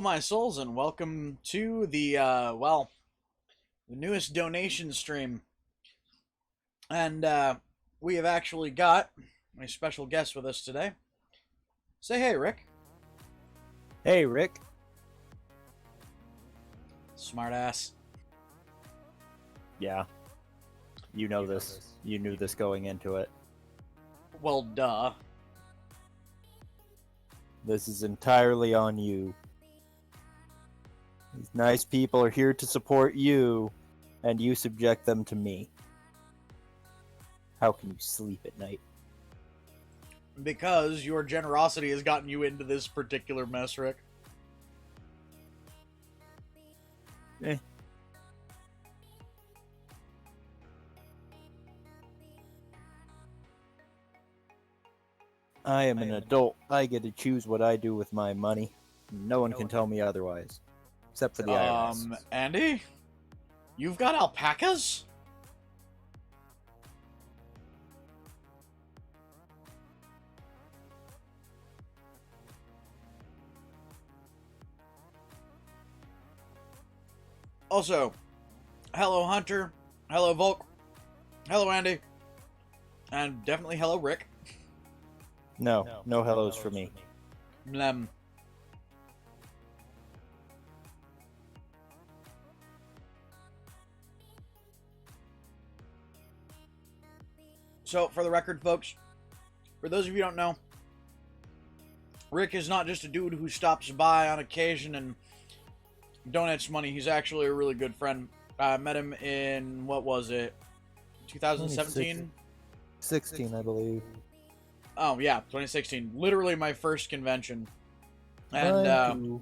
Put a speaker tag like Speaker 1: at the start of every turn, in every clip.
Speaker 1: my souls, and welcome to the the newest donation stream. And we have actually got a special guest with us today. Say hey, Rick.
Speaker 2: Hey, Rick.
Speaker 1: Smartass.
Speaker 2: Yeah. You know this. You knew this going into it.
Speaker 1: Well, duh.
Speaker 2: This is entirely on you. These nice people are here to support you, and you subject them to me. How can you sleep at night?
Speaker 1: Because your generosity has gotten you into this particular mess, Rick.
Speaker 2: Eh. I am an adult. I get to choose what I do with my money. No one can tell me otherwise. Except for the IRS.
Speaker 1: Andy? You've got alpacas? Also, hello Hunter, hello Volk, hello Andy, and definitely hello Rick.
Speaker 2: No hellos for me.
Speaker 1: Blem. So, for the record, folks, for those of you who don't know, Rick is not just a dude who stops by on occasion and donates money. He's actually a really good friend. I met him in, what was it, 2017?
Speaker 2: 16, I believe.
Speaker 1: Oh, yeah, 2016. Literally my first convention. And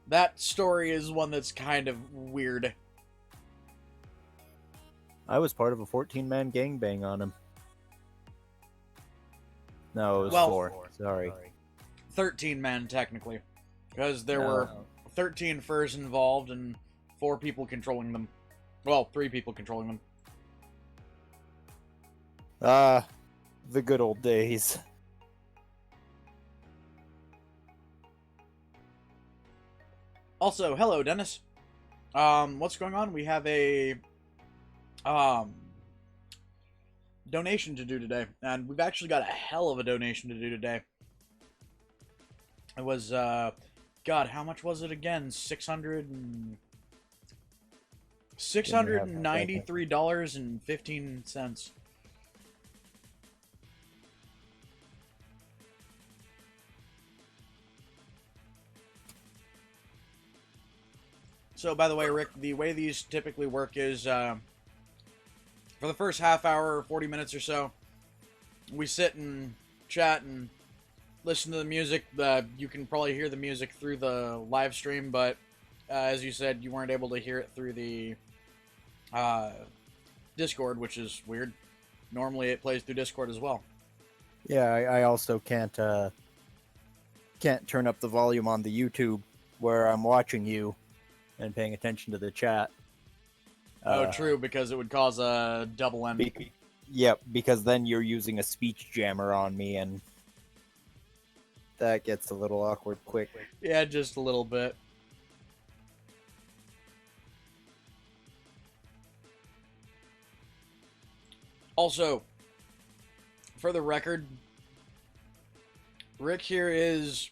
Speaker 1: that story is one that's kind of weird.
Speaker 2: I was part of a 14-man gangbang on him. No, it was 4. Sorry.
Speaker 1: 13-man, technically. Because there were 13 furs involved and 4 people controlling them. Well, 3 people controlling them.
Speaker 2: The good old days.
Speaker 1: Also, hello, Dennis. What's going on? We have a donation to do today, and we've actually got a hell of a donation to do today. It was God, how much was it again? $693.15. So, by the way, Rick, the way these typically work is, for the first half hour, 40 minutes or so, we sit and chat and listen to the music. You can probably hear the music through the live stream, but as you said, you weren't able to hear it through the Discord, which is weird. Normally, it plays through Discord as well.
Speaker 2: Yeah, I also can't turn up the volume on the YouTube where I'm watching you and paying attention to the chat.
Speaker 1: True, because it would cause a double end.
Speaker 2: Yep, because then you're using a speech jammer on me, and that gets a little awkward quick.
Speaker 1: Yeah, just a little bit. Also, for the record, Rick here is,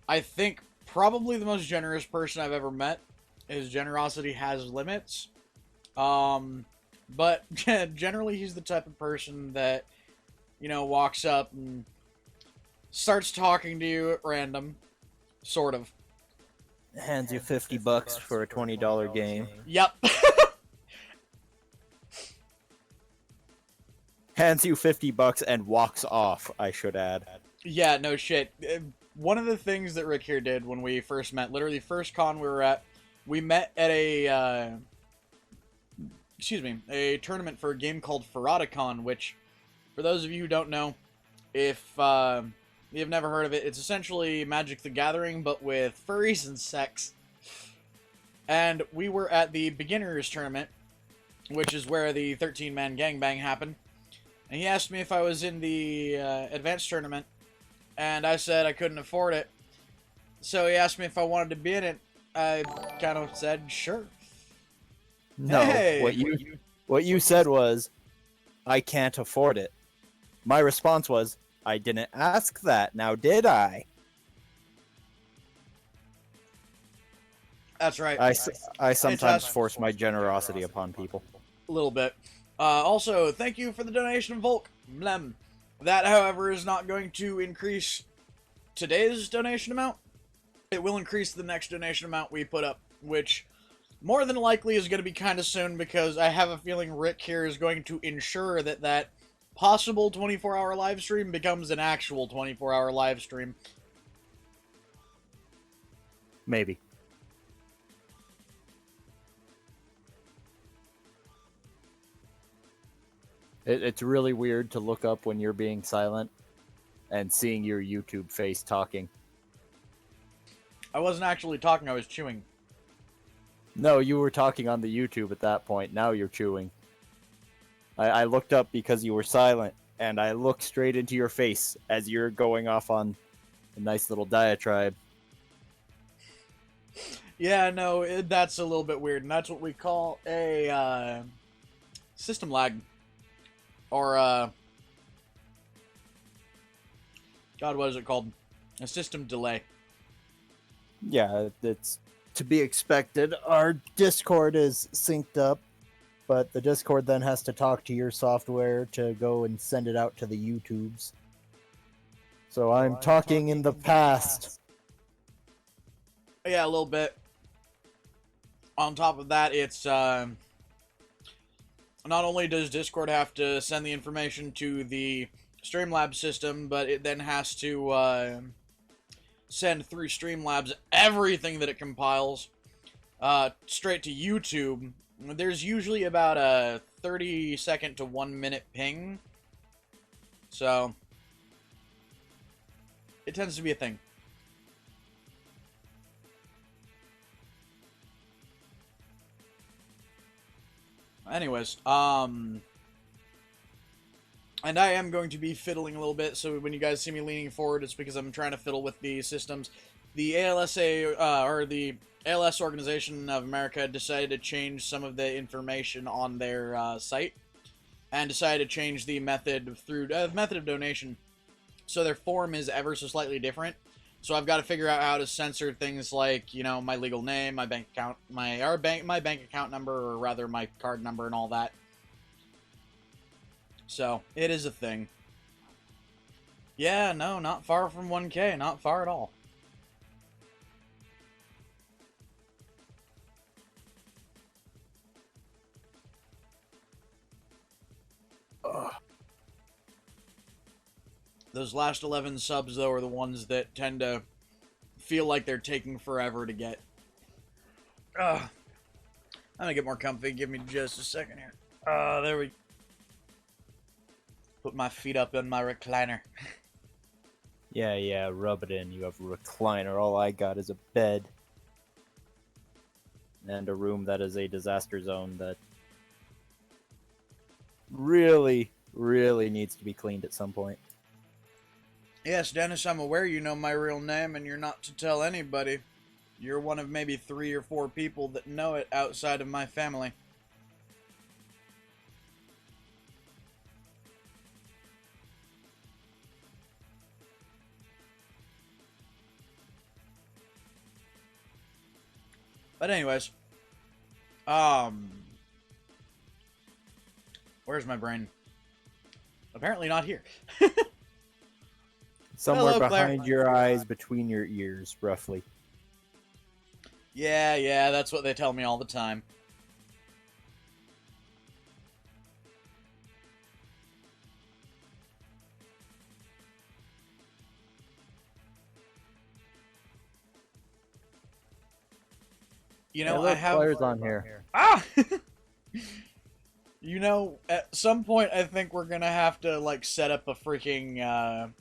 Speaker 1: I think, probably the most generous person I've ever met. His generosity has limits. But generally he's the type of person that, you know, walks up and starts talking to you at random. Sort of.
Speaker 2: Hands you $50 for a $20 game.
Speaker 1: Yep.
Speaker 2: Hands you $50 and walks off, I should add.
Speaker 1: Yeah, no shit. One of the things that Rick here did when we first met, literally first con we were at, we met at a tournament for a game called Ferraticon, which, for those of you who don't know, if you've never heard of it, it's essentially Magic the Gathering, but with furries and sex. And we were at the beginners tournament, which is where the 13-man gangbang happened. And he asked me if I was in the advanced tournament, and I said I couldn't afford it. So he asked me if I wanted to be in it. I kind of said, sure.
Speaker 2: No,
Speaker 1: Hey!
Speaker 2: what you said was, I can't afford it. My response was, I didn't ask that, now did I?
Speaker 1: That's right.
Speaker 2: I sometimes
Speaker 1: Fantastic.
Speaker 2: force my generosity upon people.
Speaker 1: A little bit. Also, thank you for the donation, Volk. Mlem. That, however, is not going to increase today's donation amount. It will increase the next donation amount we put up, which more than likely is going to be kind of soon because I have a feeling Rick here is going to ensure that that possible 24-hour live stream becomes an actual 24-hour live stream.
Speaker 2: Maybe. It's really weird to look up when you're being silent and seeing your YouTube face talking.
Speaker 1: I wasn't actually talking, I was chewing.
Speaker 2: No, you were talking on the YouTube at that point. Now you're chewing. I looked up because you were silent, and I looked straight into your face as you're going off on a nice little diatribe.
Speaker 1: Yeah, no, that's a little bit weird, and that's what we call a system lag. Or, God, what is it called? A system delay.
Speaker 2: Yeah, it's to be expected. Our Discord is synced up, but the Discord then has to talk to your software to go and send it out to the YouTubes. So I'm talking in the past.
Speaker 1: Yeah, a little bit. On top of that, it's, not only does Discord have to send the information to the Streamlabs system, but it then has to send through Streamlabs everything that it compiles straight to YouTube. There's usually about a 30-second to 1-minute ping, so it tends to be a thing. Anyways, and I am going to be fiddling a little bit, so when you guys see me leaning forward, it's because I'm trying to fiddle with the systems. The ALSA, or the ALS Organization of America decided to change some of the information on their site, and decided to change the method of donation. So their form is ever so slightly different. So I've got to figure out how to censor things like, you know, my legal name, my bank account, my bank account number, or rather my card number and all that. So it is a thing. Yeah, no, not far from 1K, not far at all. Ugh. Those last 11 subs, though, are the ones that tend to feel like they're taking forever to get. Ugh. I'm gonna get more comfy. Give me just a second here. There we put my feet up in my recliner.
Speaker 2: Yeah, rub it in. You have a recliner. All I got is a bed. And a room that is a disaster zone that really, really needs to be cleaned at some point.
Speaker 1: Yes, Dennis, I'm aware you know my real name and you're not to tell anybody. You're one of maybe 3 or 4 people that know it outside of my family. But anyways, where's my brain? Apparently not here.
Speaker 2: Somewhere
Speaker 1: Hello, Claire.
Speaker 2: behind your eyes, between your ears, roughly.
Speaker 1: Yeah, that's what they tell me all the time. You know, I have
Speaker 2: Claire's on here.
Speaker 1: Ah! You know, at some point, I think we're gonna have to, like, set up a freaking,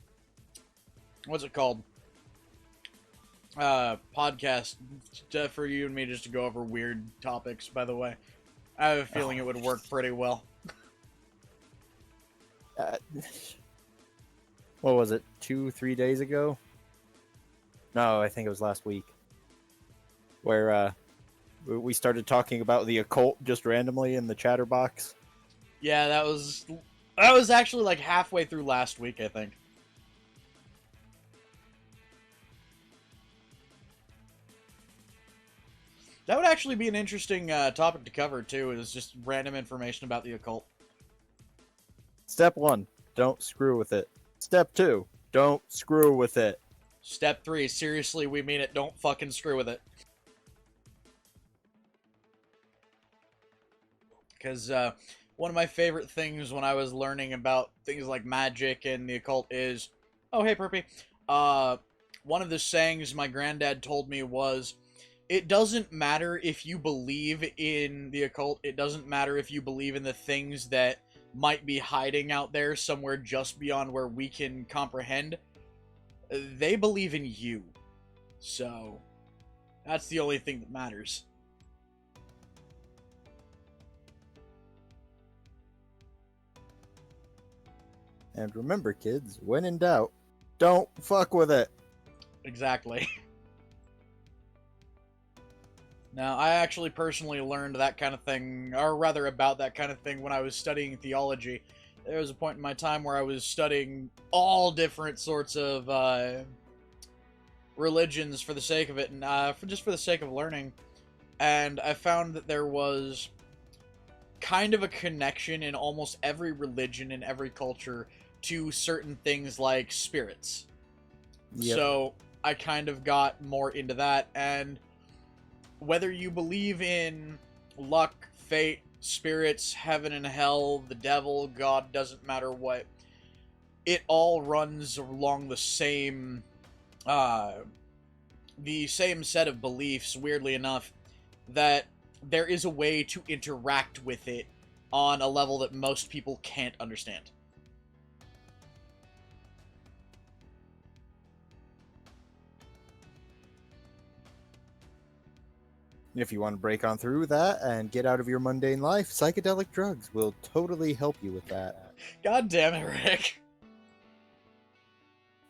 Speaker 1: what's it called? Podcast for you and me just to go over weird topics, by the way. I have a feeling it would work pretty well.
Speaker 2: What was it, 2-3 days ago? No, I think it was last week, where we started talking about the occult just randomly in the chatter box.
Speaker 1: Yeah, that was actually like halfway through last week, I think. That would actually be an interesting topic to cover too. Is just random information about the occult.
Speaker 2: Step 1, don't screw with it. Step 2, don't screw with it.
Speaker 1: Step 3, seriously, we mean it. Don't fucking screw with it. Because one of my favorite things when I was learning about things like magic and the occult is, oh hey Perpy, one of the sayings my granddad told me was, it doesn't matter if you believe in the occult, it doesn't matter if you believe in the things that might be hiding out there somewhere just beyond where we can comprehend. They believe in you. So, that's the only thing that matters.
Speaker 2: And remember, kids, when in doubt, don't fuck with it.
Speaker 1: Exactly. Now, I actually personally learned that kind of thing, or rather about that kind of thing, when I was studying theology. There was a point in my time where I was studying all different sorts of religions for the sake of it, and just for the sake of learning. And I found that there was kind of a connection in almost every religion and every culture to certain things like spirits.
Speaker 2: Yep.
Speaker 1: So I kind of got more into that, and whether you believe in luck, fate, spirits, heaven and hell, the devil, God, doesn't matter what, it all runs along the same set of beliefs, weirdly enough, that there is a way to interact with it on a level that most people can't understand.
Speaker 2: If you want to break on through that and get out of your mundane life, psychedelic drugs will totally help you with that.
Speaker 1: God damn it, Rick.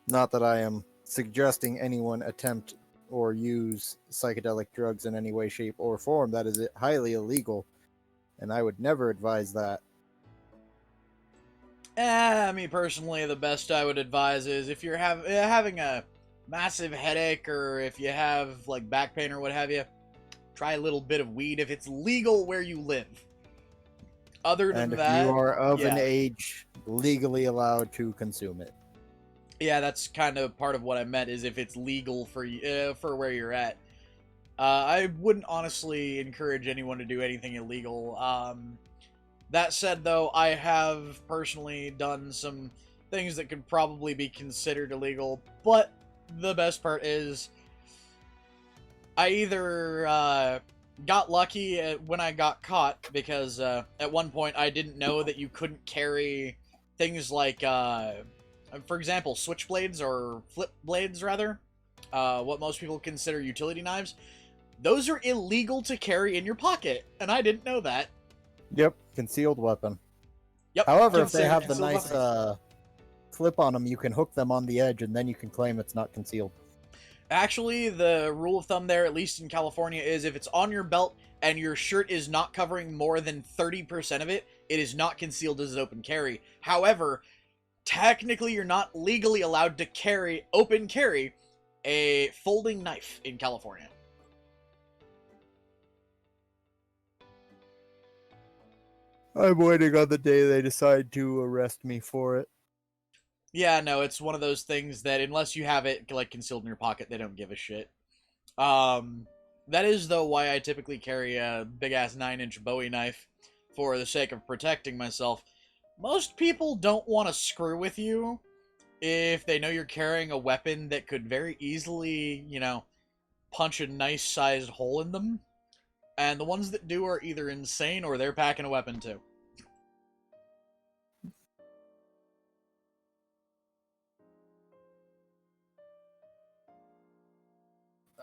Speaker 2: Not that I am suggesting anyone attempt or use psychedelic drugs in any way, shape, or form. That is highly illegal, and I would never advise that.
Speaker 1: Me personally, the best I would advise is if you're having a massive headache, or if you have like back pain or what have you, try a little bit of weed if it's legal where you live. Other than
Speaker 2: And if
Speaker 1: that,
Speaker 2: you are of an
Speaker 1: yeah.
Speaker 2: age legally allowed to consume it.
Speaker 1: Yeah, that's kind of part of what I meant, is if it's legal for where you're at. I wouldn't honestly encourage anyone to do anything illegal. That said, though, I have personally done some things that could probably be considered illegal, but the best part is I either got lucky when I got caught, because at one point I didn't know that you couldn't carry things like, for example, switchblades, or flip blades, rather, what most people consider utility knives. Those are illegal to carry in your pocket, and I didn't know that.
Speaker 2: Yep, concealed weapon.
Speaker 1: Yep.
Speaker 2: However, if they have the
Speaker 1: concealed
Speaker 2: nice
Speaker 1: weapon.
Speaker 2: flip on them, you can hook them on the edge, and then you can claim it's not concealed.
Speaker 1: Actually, the rule of thumb there, at least in California, is if it's on your belt and your shirt is not covering more than 30% of it, it is not concealed as an open carry. However, technically you're not legally allowed to open carry a folding knife in California.
Speaker 2: I'm waiting on the day they decide to arrest me for it.
Speaker 1: Yeah, no, it's one of those things that unless you have it like concealed in your pocket, they don't give a shit. That is, though, why I typically carry a big-ass 9-inch Bowie knife, for the sake of protecting myself. Most people don't want to screw with you if they know you're carrying a weapon that could very easily, punch a nice-sized hole in them. And the ones that do are either insane or they're packing a weapon too.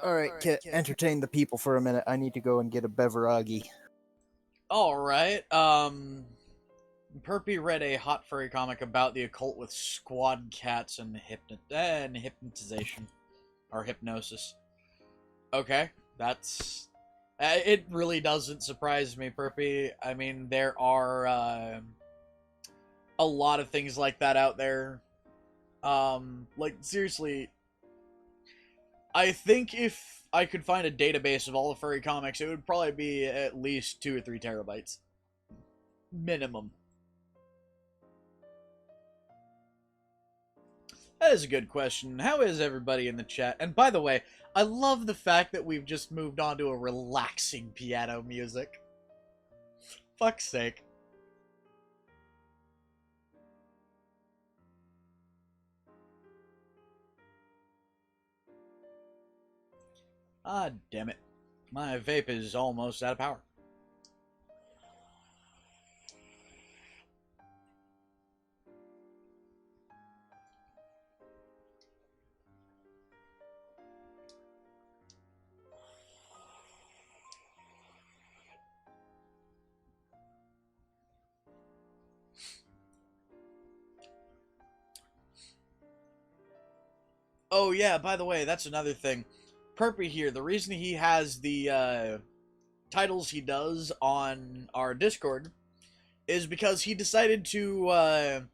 Speaker 2: All right, Kit, entertain the people for a minute. I need to go and get a beverage.
Speaker 1: Alright, Perpy read a hot furry comic about the occult with squad cats and hypnotization. or hypnosis. Okay, that's it. Really doesn't surprise me, Perpy. I mean, there are a lot of things like that out there. Like seriously, I think if I could find a database of all the furry comics, it would probably be at least 2 or 3 terabytes minimum. That is a good question. How is everybody in the chat? And by the way, I love the fact that we've just moved on to a relaxing piano music. Fuck's sake. Ah, damn it. My vape is almost out of power. Oh yeah, by the way, that's another thing. Perpy here, the reason he has the titles he does on our Discord is because he decided to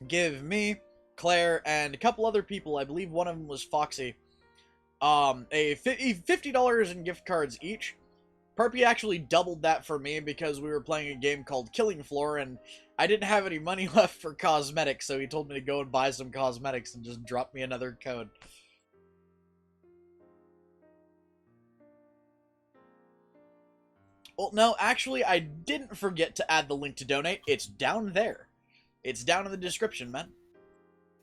Speaker 1: give me, Claire, and a couple other people, I believe one of them was Foxy, a $50 in gift cards each. Perpy actually doubled that for me because we were playing a game called Killing Floor, and I didn't have any money left for cosmetics, so he told me to go and buy some cosmetics and just drop me another code. Well, no, actually, I didn't forget to add the link to donate. It's down there. It's down in the description, man.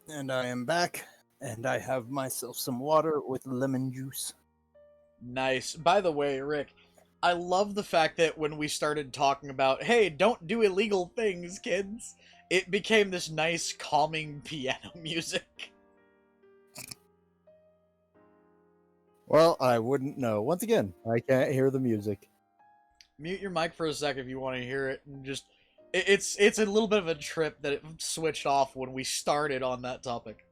Speaker 2: And I am back, and I have myself some water with lemon juice.
Speaker 1: Nice. By the way, Rick, I love the fact that when we started talking about, hey, don't do illegal things, kids, it became this nice, calming piano music.
Speaker 2: Well, I wouldn't know. Once again, I can't hear the music.
Speaker 1: Mute your mic for a sec if you want to hear it, and just... It's a little bit of a trip that it switched off when we started on that topic.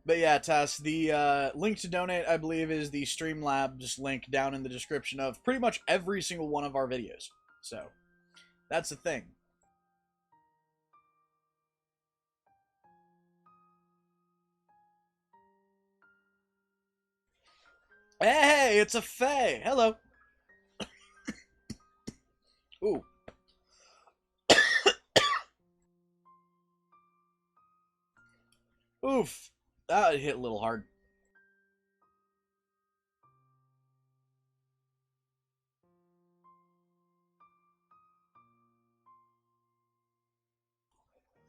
Speaker 1: But yeah, Tess, the link to donate, I believe, is the Streamlabs link down in the description of pretty much every single one of our videos. So, that's the thing. Hey, it's a Fae! Hello! Ooh. Oof. That hit a little hard.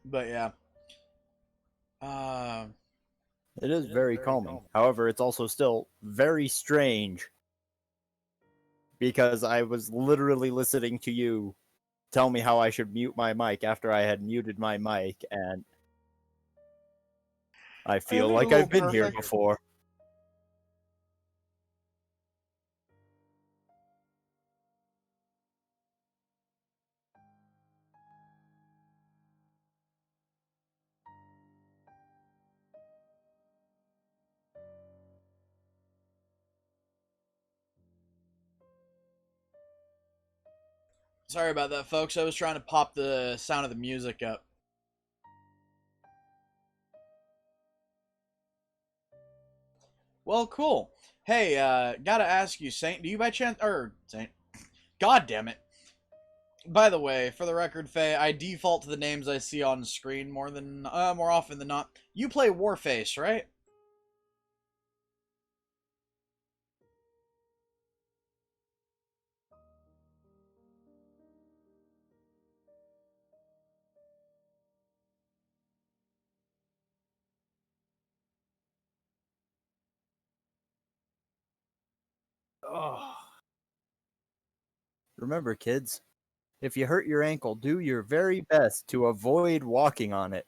Speaker 1: But yeah.
Speaker 2: It is very calming. However, it's also still very strange because I was literally listening to you tell me how I should mute my mic after I had muted my mic, and I feel like I've been here before.
Speaker 1: Sorry about that, folks. I was trying to pop the sound of the music up. Well, cool. Hey, gotta ask you, Saint, do you by chance... Saint. God damn it. By the way, for the record, Faye, I default to the names I see on screen more often than not. You play Warface, right?
Speaker 2: Oh. Remember, kids, if you hurt your ankle, do your very best to avoid walking on it.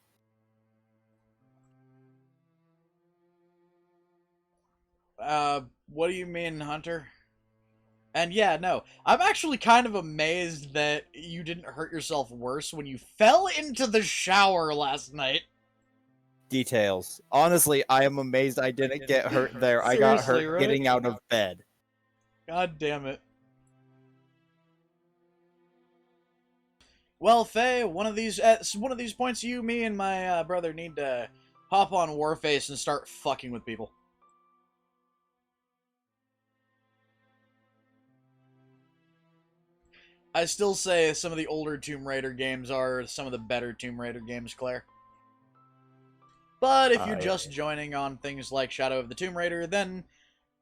Speaker 1: What do you mean, Hunter? And yeah, no, I'm actually kind of amazed that you didn't hurt yourself worse when you fell into the shower last night.
Speaker 2: Details. Honestly, I am amazed I didn't get hurt there. I got
Speaker 1: Seriously,
Speaker 2: hurt
Speaker 1: right?
Speaker 2: getting out of bed.
Speaker 1: God damn it. Well, Faye, one of these points, you, me, and my brother need to hop on Warface and start fucking with people. I still say some of the older Tomb Raider games are some of the better Tomb Raider games, Claire. But if you're just joining on things like Shadow of the Tomb Raider, then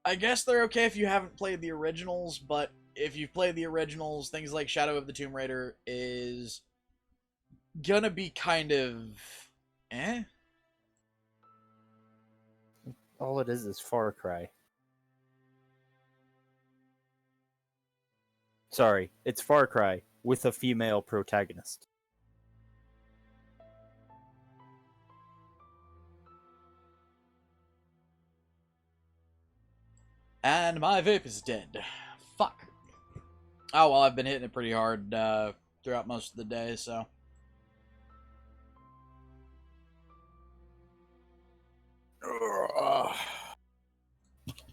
Speaker 1: I guess they're okay if you haven't played the originals, but if you've played the originals, things like Shadow of the Tomb Raider is gonna be kind of eh?
Speaker 2: All it is Far Cry. Sorry, it's Far Cry with a female protagonist.
Speaker 1: And my vape is dead. Fuck. Oh, well, I've been hitting it pretty hard throughout most of the day, so.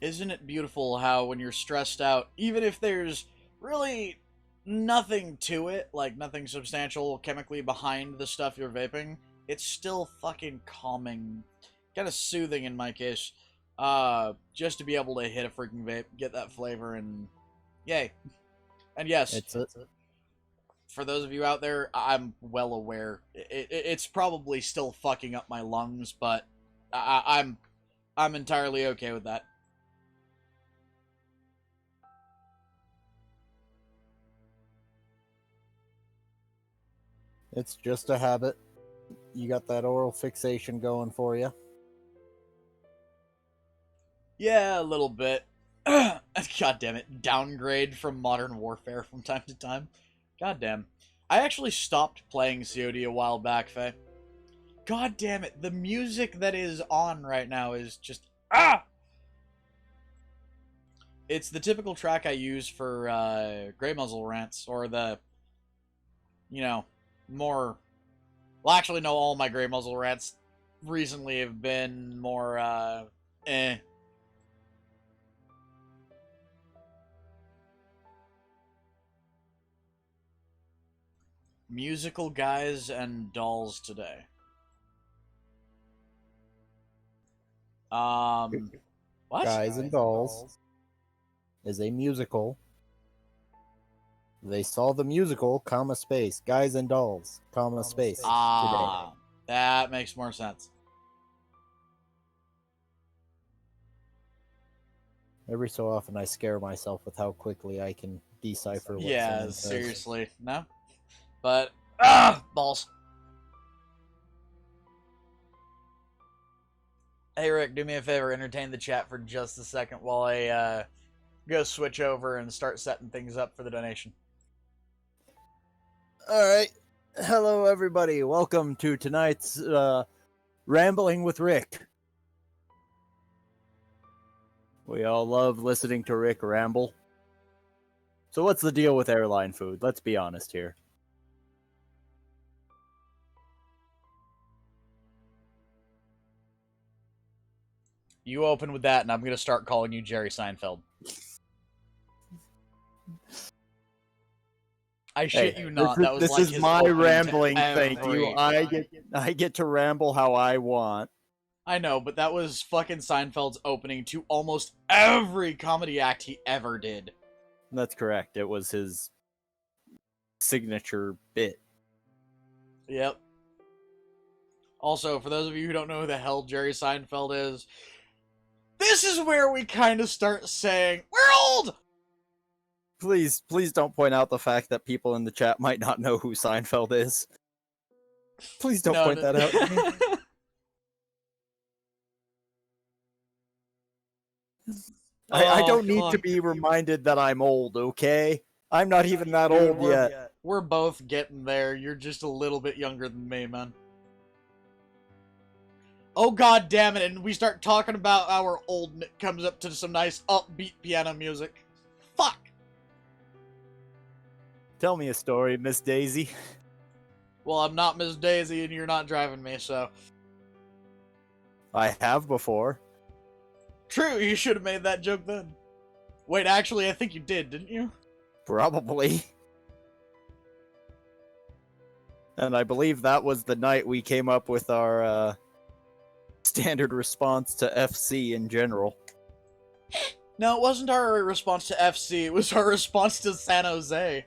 Speaker 1: Isn't it beautiful how when you're stressed out, even if there's really nothing to it, like nothing substantial chemically behind the stuff you're vaping, it's still fucking calming, kind of soothing in my case, just to be able to hit a freaking vape, get that flavor, and yay. And yes, for those of you out there, I'm well aware it's probably still fucking up my lungs, but I'm entirely okay with that.
Speaker 2: It's just a habit. You got that oral fixation going for you.
Speaker 1: Yeah, a little bit. God damn it. Downgrade from Modern Warfare from time to time. God damn. I actually stopped playing COD a while back, Faye. God damn it. The music that is on right now is just... Ah! It's the typical track I use for Grey Muzzle rants, or the, you know, more... Well, actually, no, all my Grey Muzzle rants recently have been more, Musical guys and dolls today. What?
Speaker 2: Guys and Dolls is a musical. They saw the musical, comma space. Guys and Dolls, comma space.
Speaker 1: Ah, that makes more sense.
Speaker 2: Every so often I scare myself with how quickly I can decipher what
Speaker 1: Yeah,
Speaker 2: someone says.
Speaker 1: seriously. No? But, balls. Hey, Rick, do me a favor. Entertain the chat for just a second while I go switch over and start setting things up for the donation.
Speaker 2: Alright. Hello, everybody. Welcome to tonight's Rambling with Rick. We all love listening to Rick ramble. So what's the deal with airline food? Let's be honest here.
Speaker 1: You open with that, and I'm going to start calling you Jerry Seinfeld. I shit you not. That was
Speaker 2: this
Speaker 1: like
Speaker 2: is
Speaker 1: his
Speaker 2: my
Speaker 1: opening to
Speaker 2: rambling. Thank
Speaker 1: every-
Speaker 2: you. I get to ramble how I want.
Speaker 1: I know, but that was fucking Seinfeld's opening to almost every comedy act he ever did.
Speaker 2: That's correct. It was his signature bit.
Speaker 1: Yep. Also, for those of you who don't know who the hell Jerry Seinfeld is, this is where we kind of start saying, we're old!
Speaker 2: Please don't point out the fact that people in the chat might not know who Seinfeld is. Please don't point that out to me. I don't need to be reminded that I'm old, okay? I'm not even that old yet.
Speaker 1: We're both getting there. You're just a little bit younger than me, man. Oh god damn it, and we start talking about our old and it comes up to some nice upbeat piano music. Fuck!
Speaker 2: Tell me a story, Miss Daisy.
Speaker 1: Well, I'm not Miss Daisy and you're not driving me, so...
Speaker 2: I have before.
Speaker 1: True, you should have made that joke then. Wait, actually, I think you did, didn't you?
Speaker 2: Probably. And I believe that was the night we came up with our standard response to FC in general.
Speaker 1: No, it wasn't our response to FC, it was our response to San Jose.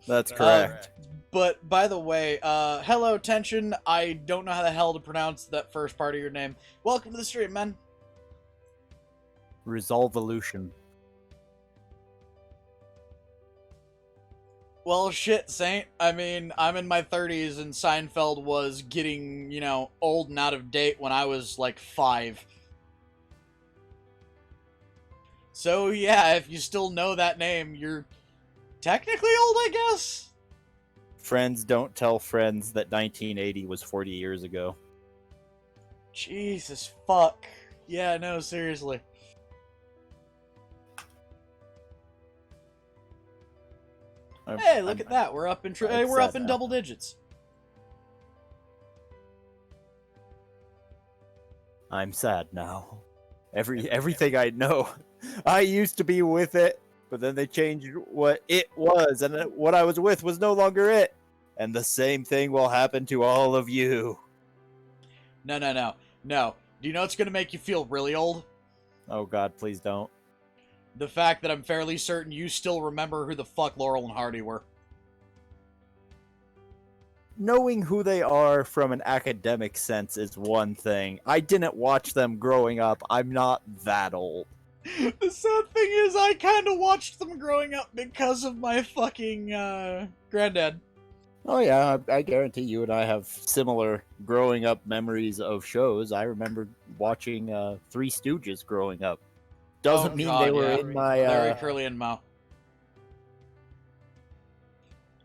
Speaker 2: That's correct.
Speaker 1: But, by the way, hello, Tension. I don't know how the hell to pronounce that first part of your name. Welcome to the stream, man.
Speaker 2: Resolvolution.
Speaker 1: Well, shit, Saint. I mean, I'm in my 30s, and Seinfeld was getting, you know, old and out of date when I was, like, 5. So, yeah, if you still know that name, you're technically old, I guess?
Speaker 2: Friends don't tell friends that 1980 was 40 years ago.
Speaker 1: Jesus fuck. Yeah, no, seriously. Hey, look at that. We're up in double digits.
Speaker 2: I'm sad now. Everything I know. I used to be with it, but then they changed what it was, and what I was with was no longer it. And the same thing will happen to all of you.
Speaker 1: No. Do you know what's gonna make you feel really old?
Speaker 2: Oh god, please don't.
Speaker 1: The fact that I'm fairly certain you still remember who the fuck Laurel and Hardy were.
Speaker 2: Knowing who they are from an academic sense is one thing. I didn't watch them growing up. I'm not that old.
Speaker 1: The sad thing is I kind of watched them growing up because of my fucking, granddad.
Speaker 2: Oh yeah, I guarantee you and I have similar growing up memories of shows. I remember watching Three Stooges growing up. Doesn't mean they were in my
Speaker 1: Larry, Curly, and Moe.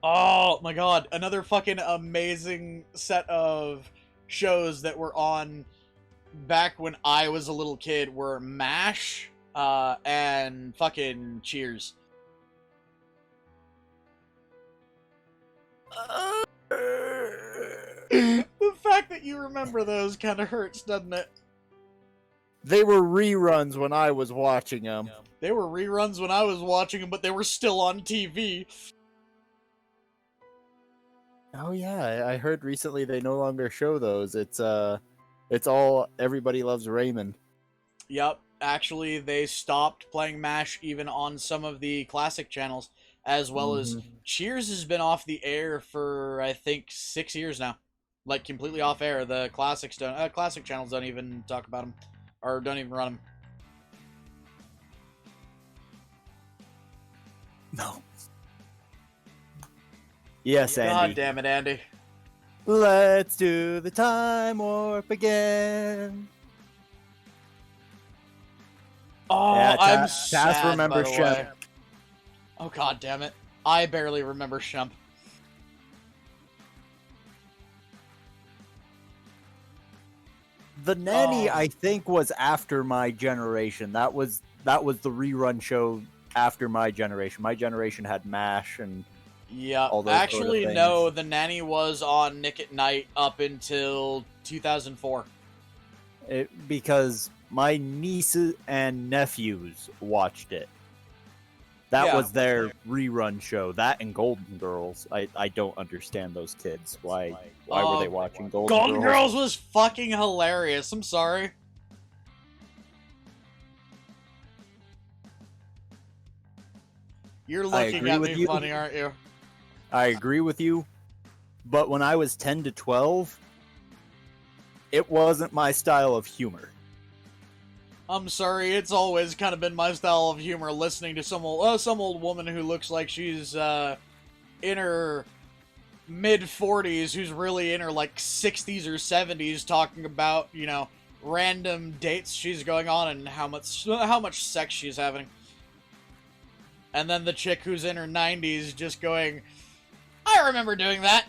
Speaker 1: Oh my god, another fucking amazing set of shows that were on back when I was a little kid were MASH, and fucking Cheers. The fact that you remember those kind of hurts, doesn't it?
Speaker 2: They were reruns when I was watching them.
Speaker 1: They were reruns when I was watching them, but they were still on TV.
Speaker 2: Oh yeah, I heard recently they no longer show those. It's all Everybody Loves Raymond.
Speaker 1: Yep, actually they stopped playing MASH even on some of the classic channels, as well as Cheers has been off the air for I think 6 years now. Like completely off air. The classic channels don't even talk about them or don't even run them.
Speaker 2: No. Yes, Andy.
Speaker 1: God damn it, Andy.
Speaker 2: Let's do the time warp again.
Speaker 1: Oh,
Speaker 2: yeah,
Speaker 1: I'm sad,
Speaker 2: Taz remembers
Speaker 1: by the
Speaker 2: Shemp.
Speaker 1: way. Oh, god damn it. I barely remember Shemp.
Speaker 2: The Nanny, I think, was after my generation. That was the rerun show after my generation. My generation had MASH and
Speaker 1: yeah.
Speaker 2: all those
Speaker 1: Actually,
Speaker 2: sort of
Speaker 1: no. The Nanny was on Nick at Night up until 2004.
Speaker 2: Because my nieces and nephews watched it. That was their rerun show. That and Golden Girls. I don't understand those kids. Why were they watching Golden Girls?
Speaker 1: Golden Girls was fucking hilarious. I'm sorry. You're looking at me funny, aren't you?
Speaker 2: I agree with you. But when I was 10 to 12, it wasn't my style of humor.
Speaker 1: I'm sorry, it's always kind of been my style of humor listening to some old woman who looks like she's in her mid-40s who's really in her like 60s or 70s talking about, you know, random dates she's going on and how much sex she's having. And then the chick who's in her 90s just going, I remember doing that.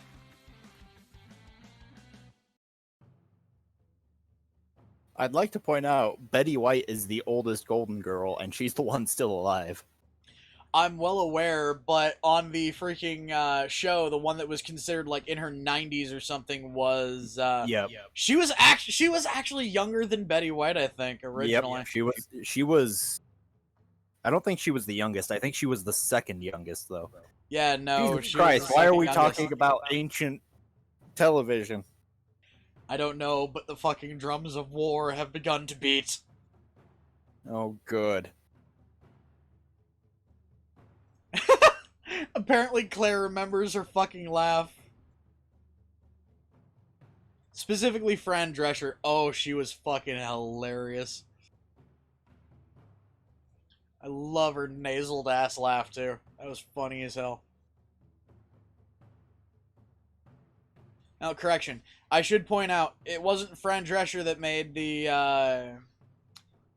Speaker 2: I'd like to point out Betty White is the oldest Golden Girl, and she's the one still alive.
Speaker 1: I'm well aware, but on the freaking show, the one that was considered like in her 90s or something was
Speaker 2: Yep.
Speaker 1: she was actually younger than Betty White, I think, originally.
Speaker 2: Yep. She was. I don't think she was the youngest. I think she was the second youngest, though.
Speaker 1: Yeah, no.
Speaker 2: Jesus
Speaker 1: she was
Speaker 2: Christ!
Speaker 1: the
Speaker 2: Why are
Speaker 1: second
Speaker 2: we
Speaker 1: youngest.
Speaker 2: talking about ancient television?
Speaker 1: I don't know, but the fucking drums of war have begun to beat.
Speaker 2: Oh, good.
Speaker 1: Apparently Claire remembers her fucking laugh. Specifically Fran Drescher. Oh, she was fucking hilarious. I love her nasaled ass laugh too. That was funny as hell. Now, correction. I should point out, it wasn't Fran Drescher that made the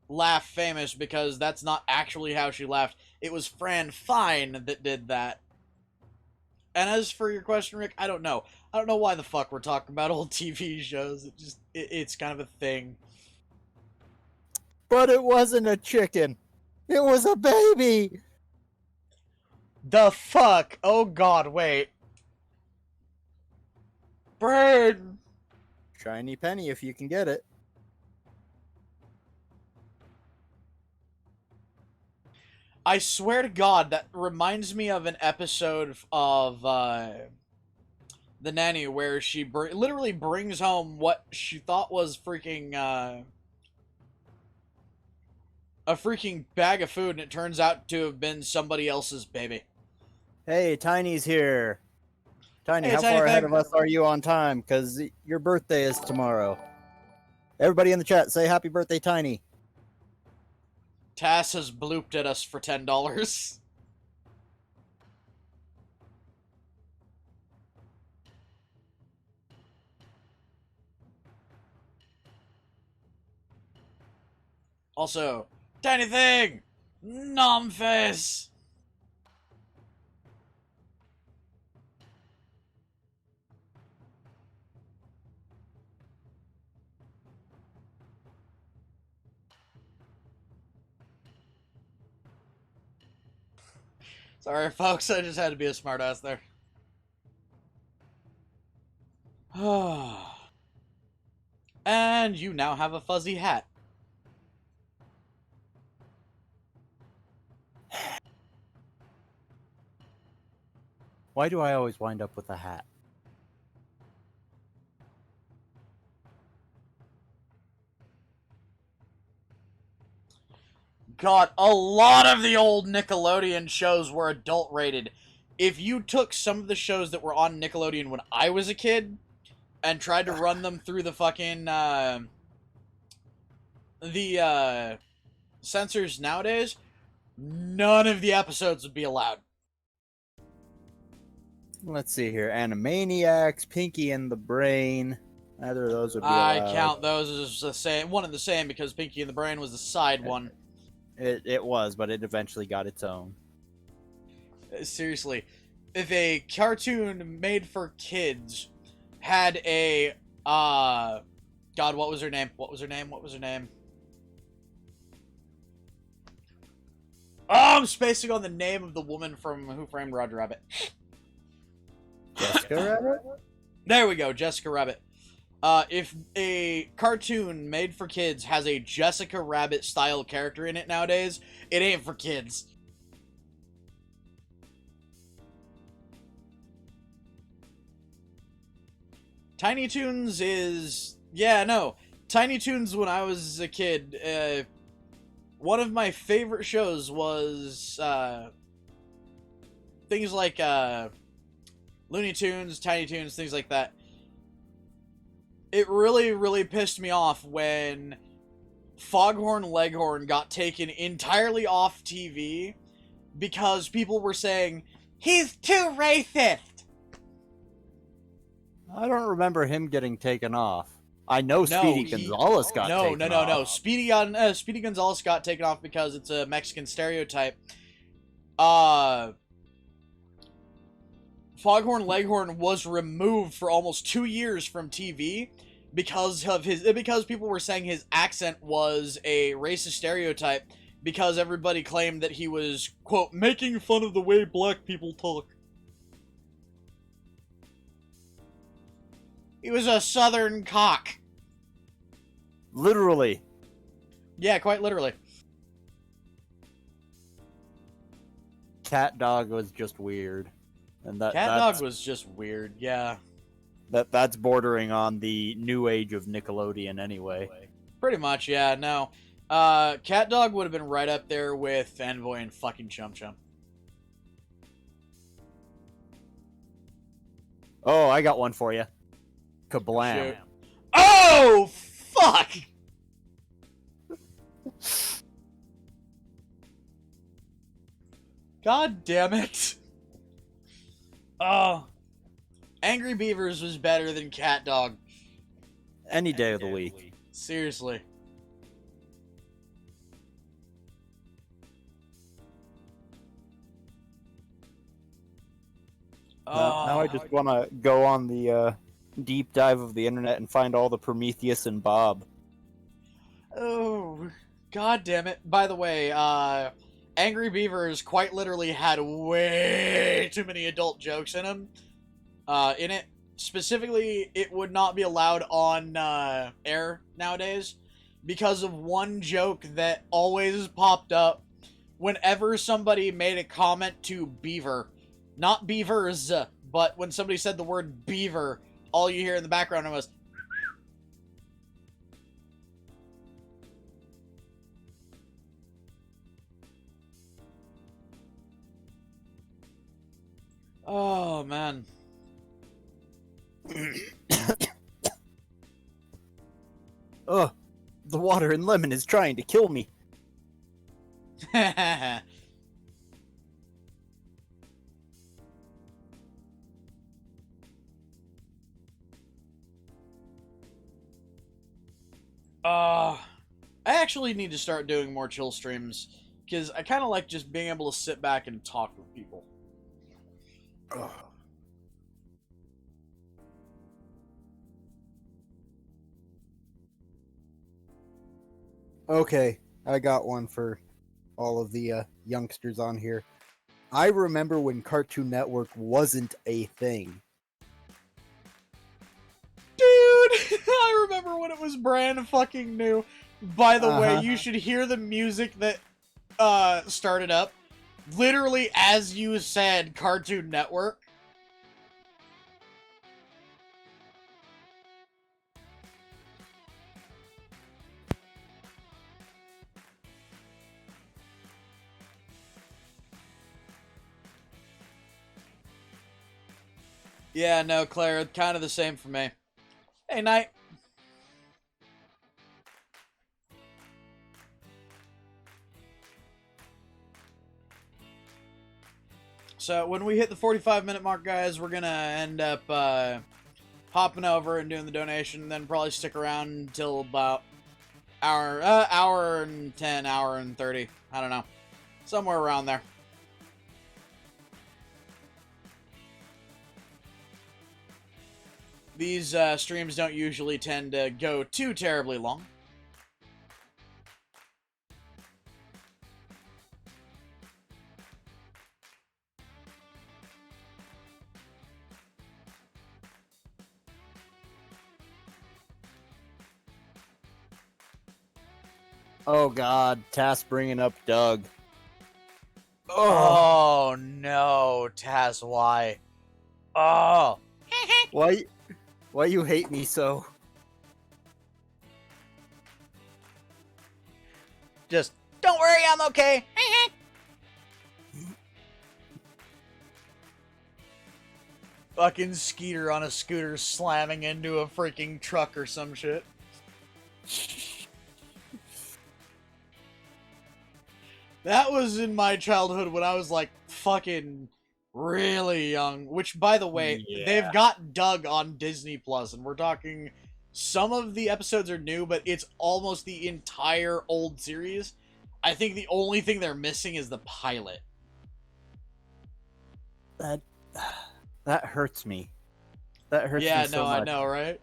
Speaker 1: laugh famous, because that's not actually how she laughed. It was Fran Fine that did that. And as for your question, Rick, I don't know. I don't know why the fuck we're talking about old TV shows. It's kind of a thing.
Speaker 2: But it wasn't a chicken. It was a baby.
Speaker 1: The fuck? Oh god, wait. Bird!
Speaker 2: Shiny penny if you can get it.
Speaker 1: I swear to God, that reminds me of an episode of The Nanny where she literally brings home what she thought was freaking a freaking bag of food, and it turns out to have been somebody else's baby.
Speaker 2: Hey, Tiny's here. Tiny,
Speaker 1: Hey,
Speaker 2: how
Speaker 1: Tiny
Speaker 2: far ahead
Speaker 1: thing.
Speaker 2: of us are you on time? Because your birthday is tomorrow. Everybody in the chat, say happy birthday, Tiny.
Speaker 1: Tass has blooped at us for $10. Also, Tiny thing! Nom face! Sorry, folks, I just had to be a smartass there. And you now have a fuzzy hat.
Speaker 2: Why do I always wind up with a hat?
Speaker 1: God, a lot of the old Nickelodeon shows were adult rated. If you took some of the shows that were on Nickelodeon when I was a kid and tried to run them through the fucking censors nowadays, none of the episodes would be allowed.
Speaker 2: Let's see here. Animaniacs, Pinky and the Brain. Neither of those would be allowed.
Speaker 1: I count those as the same, one and the same, because Pinky and the Brain was the side one.
Speaker 2: It was, but it eventually got its own.
Speaker 1: Seriously, if a cartoon made for kids had a God, what was her name? What was her name? What was her name? Oh, I'm spacing on the name of the woman from Who Framed Roger Rabbit.
Speaker 2: Jessica Rabbit?
Speaker 1: There we go, Jessica Rabbit. If a cartoon made for kids has a Jessica Rabbit style character in it nowadays, it ain't for kids. Tiny Toons is... Yeah, no. Tiny Toons, when I was a kid, one of my favorite shows was, things like, Looney Tunes, Tiny Toons, things like that. It really, really pissed me off when Foghorn Leghorn got taken entirely off TV because people were saying, he's too racist!
Speaker 2: I don't remember him getting taken off. I know Speedy Gonzales got taken off.
Speaker 1: No. Speedy Gonzales got taken off because it's a Mexican stereotype. Foghorn Leghorn was removed for almost 2 years from TV because people were saying his accent was a racist stereotype because everybody claimed that he was, quote, making fun of the way black people talk. He was a southern cock.
Speaker 2: Literally.
Speaker 1: Yeah, quite literally.
Speaker 2: Cat Dog was just weird. And
Speaker 1: Cat Dog was just weird, yeah.
Speaker 2: That's bordering on the new age of Nickelodeon anyway.
Speaker 1: Pretty much, yeah, no. Cat Dog would have been right up there with Fanboy and fucking Chum Chum.
Speaker 2: Oh, I got one for you. Kablam.
Speaker 1: Shoot. Oh, fuck! God damn it. Oh. Angry Beavers was better than Cat Dog.
Speaker 2: Any day of the week.
Speaker 1: Seriously.
Speaker 2: Now I just want to go on the deep dive of the internet and find all the Prometheus and Bob.
Speaker 1: Oh, god damn it. By the way, Angry Beavers quite literally had way too many adult jokes in them. In it. Specifically, it would not be allowed on air nowadays because of one joke that always popped up whenever somebody made a comment to beaver. Not beavers, but when somebody said the word beaver, all you hear in the background was... Oh, man.
Speaker 2: Ugh, the water in lemon is trying to kill me.
Speaker 1: I actually need to start doing more chill streams, because I kind of like just being able to sit back and talk with people.
Speaker 2: Ugh. Okay, I got one for all of the youngsters on here. I remember when Cartoon Network wasn't a thing.
Speaker 1: Dude, I remember when it was brand fucking new. By the way, you should hear the music that started up. Literally as you said, Cartoon Network. Yeah, no, Claire, kind of the same for me. Hey, Knight. So, when we hit the 45-minute mark, guys, we're gonna end up hopping over and doing the donation, and then probably stick around until about hour and 10, hour and 30. I don't know. Somewhere around there. These streams don't usually tend to go too terribly long.
Speaker 2: Oh god, Tass bringing up Doug.
Speaker 1: Oh no, Taz, why? Oh.
Speaker 2: Why you hate me so?
Speaker 1: Just, don't worry, I'm okay. Fucking Skeeter on a scooter slamming into a freaking truck or some shit. That was in my childhood when I was like fucking really young. Which, by the way, they've got Doug on Disney Plus, and we're talking some of the episodes are new, but it's almost the entire old series. I think the only thing they're missing is the pilot.
Speaker 2: That hurts me. That hurts me so much.
Speaker 1: I know, right?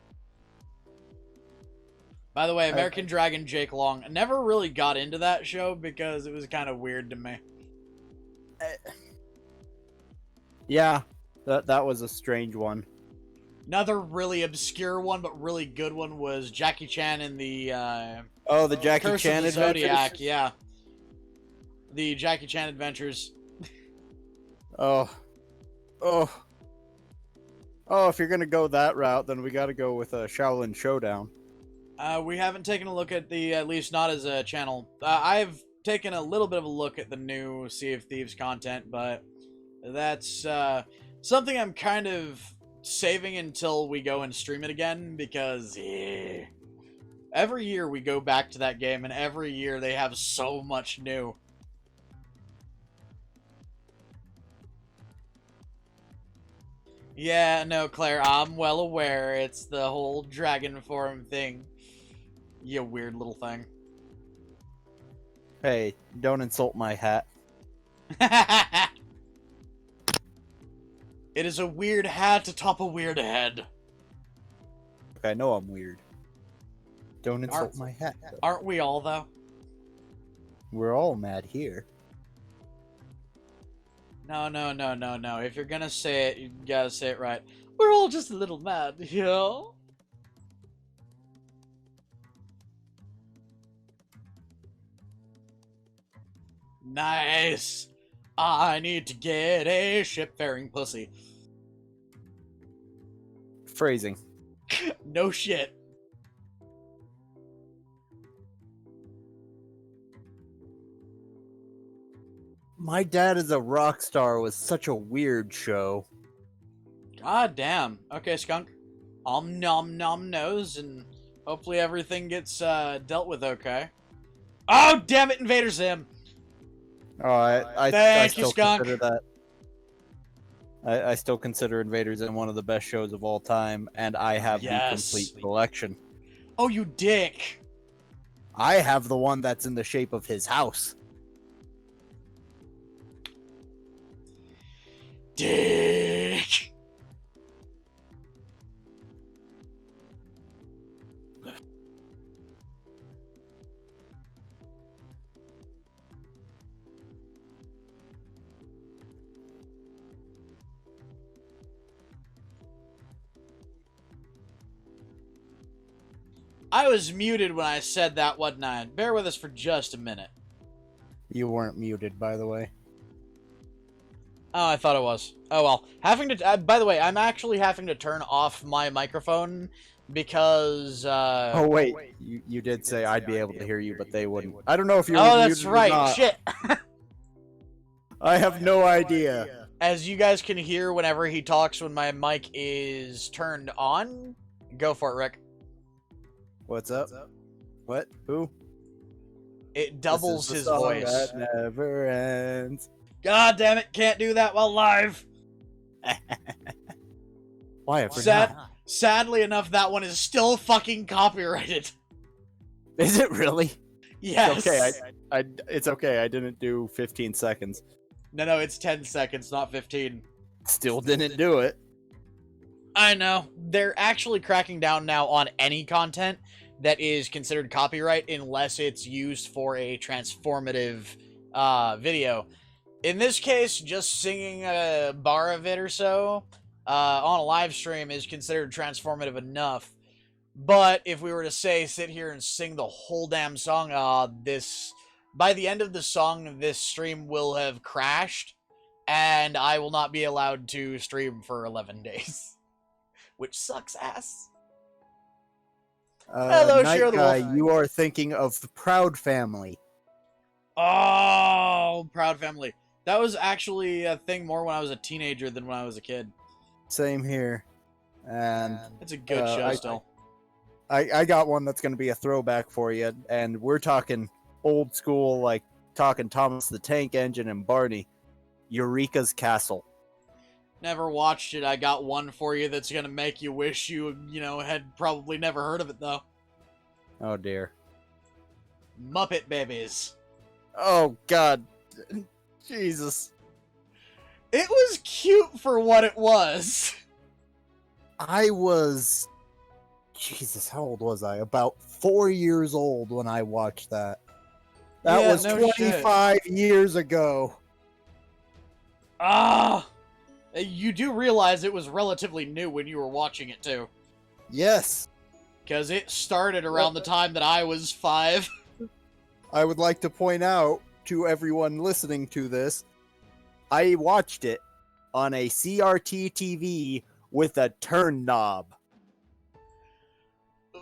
Speaker 1: By the way, American Dragon Jake Long. I never really got into that show because it was kind of weird to me.
Speaker 2: Yeah, that was a strange one.
Speaker 1: Another really obscure one, but really good one was Jackie Chan in the
Speaker 2: the Jackie
Speaker 1: Curse
Speaker 2: Chan
Speaker 1: of the
Speaker 2: Adventures?
Speaker 1: Zodiac. Yeah, the Jackie Chan Adventures.
Speaker 2: Oh, if you're gonna go that route, then we got to go with a Shaolin Showdown.
Speaker 1: We haven't taken a look at the, at least not as a channel. I've taken a little bit of a look at the new Sea of Thieves content, but that's something I'm kind of saving until we go and stream it again, because every year we go back to that game, and every year they have so much new. Yeah, no, Claire, I'm well aware. It's the whole dragon form thing. You weird little thing.
Speaker 2: Hey, don't insult my hat.
Speaker 1: It is a weird hat atop a weird head.
Speaker 2: I know I'm weird. Don't insult my hat, though.
Speaker 1: Aren't we all, though?
Speaker 2: We're all mad here.
Speaker 1: No. If you're gonna say it, you gotta say it right. We're all just a little mad, you know? Nice! I need to get a ship-faring pussy.
Speaker 2: Phrasing.
Speaker 1: No shit.
Speaker 2: My Dad is a Rock Star was such a weird show.
Speaker 1: God damn. Okay, Skunk. Nom nom nose, and hopefully everything gets dealt with okay. Oh, damn it, Invader Zim!
Speaker 2: Oh, I
Speaker 1: Thank
Speaker 2: still
Speaker 1: you, Skunk.
Speaker 2: consider that. I still consider Invader Zim one of the best shows of all time, and I have the complete collection.
Speaker 1: Oh, you dick!
Speaker 2: I have the one that's in the shape of his house.
Speaker 1: Dick! I was muted when I said that, wasn't I? Bear with us for just a minute.
Speaker 2: You weren't muted, by the way.
Speaker 1: Oh, I thought it was. Oh well. Having to. By the way, I'm actually having to turn off my microphone because.
Speaker 2: Oh wait, you did say I'd be able to hear you, but they wouldn't. I don't know if you're.
Speaker 1: Oh, that's right.
Speaker 2: Or not.
Speaker 1: Shit.
Speaker 2: I have no idea.
Speaker 1: As you guys can hear whenever he talks when my mic is turned on, go for it, Rick.
Speaker 2: What's up? What? Who?
Speaker 1: It doubles his
Speaker 2: song
Speaker 1: voice.
Speaker 2: That never ends.
Speaker 1: God damn it! Can't do that while live.
Speaker 2: Why? I forgot.
Speaker 1: Sadly enough, that one is still fucking copyrighted.
Speaker 2: Is it really?
Speaker 1: Yes.
Speaker 2: It's okay. It's okay. I didn't do 15 seconds.
Speaker 1: No, it's 10 seconds, not 15.
Speaker 2: Still didn't do it.
Speaker 1: I know. They're actually cracking down now on any content that is considered copyright unless it's used for a transformative video. In this case, just singing a bar of it or so on a live stream is considered transformative enough. But if we were to say, sit here and sing the whole damn song, by the end of the song, this stream will have crashed, and I will not be allowed to stream for 11 days. Which sucks ass. Hello,
Speaker 2: Night
Speaker 1: Shiro the
Speaker 2: Guy,
Speaker 1: Wolf.
Speaker 2: you are thinking of the Proud Family.
Speaker 1: Oh, Proud Family. That was actually a thing more when I was a teenager than when I was a kid.
Speaker 2: Same here. And
Speaker 1: It's a good show still.
Speaker 2: I got one that's going to be a throwback for you, and we're talking old school, like talking Thomas the Tank Engine and Barney. Eureka's Castle.
Speaker 1: Never watched it. I got one for you that's gonna make you wish you had probably never heard of it, though.
Speaker 2: Oh, dear.
Speaker 1: Muppet Babies.
Speaker 2: Oh, God. Jesus.
Speaker 1: It was cute for what it was.
Speaker 2: I was Jesus, how old was I? About 4 years old when I watched that. That
Speaker 1: Yeah,
Speaker 2: was
Speaker 1: no
Speaker 2: 25 years ago.
Speaker 1: Ah! You do realize it was relatively new when you were watching it, too.
Speaker 2: Yes.
Speaker 1: Because it started around the time that I was 5.
Speaker 2: I would like to point out to everyone listening to this, I watched it on a CRT TV with a turn knob.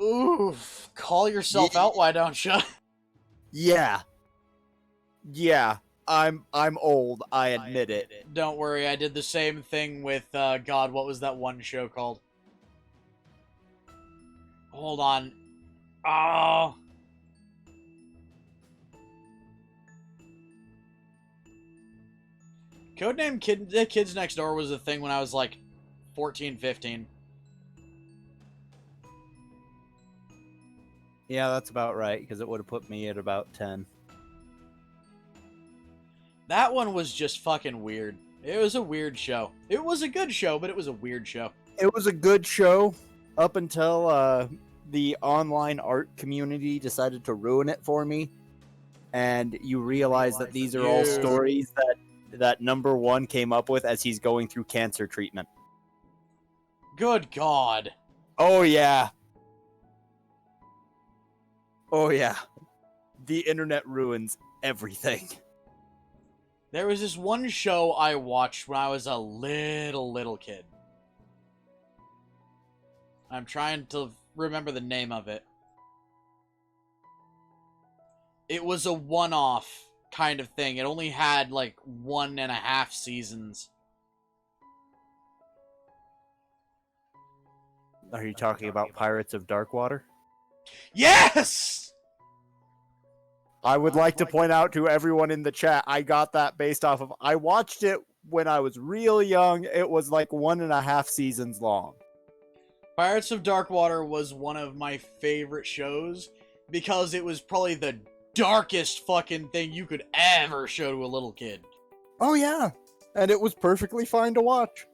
Speaker 1: Oof. Call yourself out, why don't you?
Speaker 2: Yeah. Yeah. I'm old, I admit it.
Speaker 1: Don't worry, I did the same thing with, God, what was that one show called? Hold on. Oh. Codename Kids Next Door was a thing when I was like 14, 15.
Speaker 2: Yeah, that's about right, because it would have put me at about 10.
Speaker 1: That one was just fucking weird. It was a weird show. It was a good show, but it was a weird show.
Speaker 2: It was a good show up until the online art community decided to ruin it for me. And you realize that these are all stories that number one came up with as he's going through cancer treatment.
Speaker 1: Good God.
Speaker 2: Oh, yeah. Oh, yeah. The internet ruins everything.
Speaker 1: There was this one show I watched when I was a little kid. I'm trying to remember the name of it. It was a one-off kind of thing. It only had, like, 1.5 seasons.
Speaker 2: Are you talking about Pirates of Darkwater?
Speaker 1: Yes!
Speaker 2: I would like to point out to everyone in the chat, I got that based off of... I watched it when I was real young. It was like 1.5 seasons long.
Speaker 1: Pirates of Darkwater was one of my favorite shows because it was probably the darkest fucking thing you could ever show to a little kid.
Speaker 2: Oh, yeah. And it was perfectly fine to watch.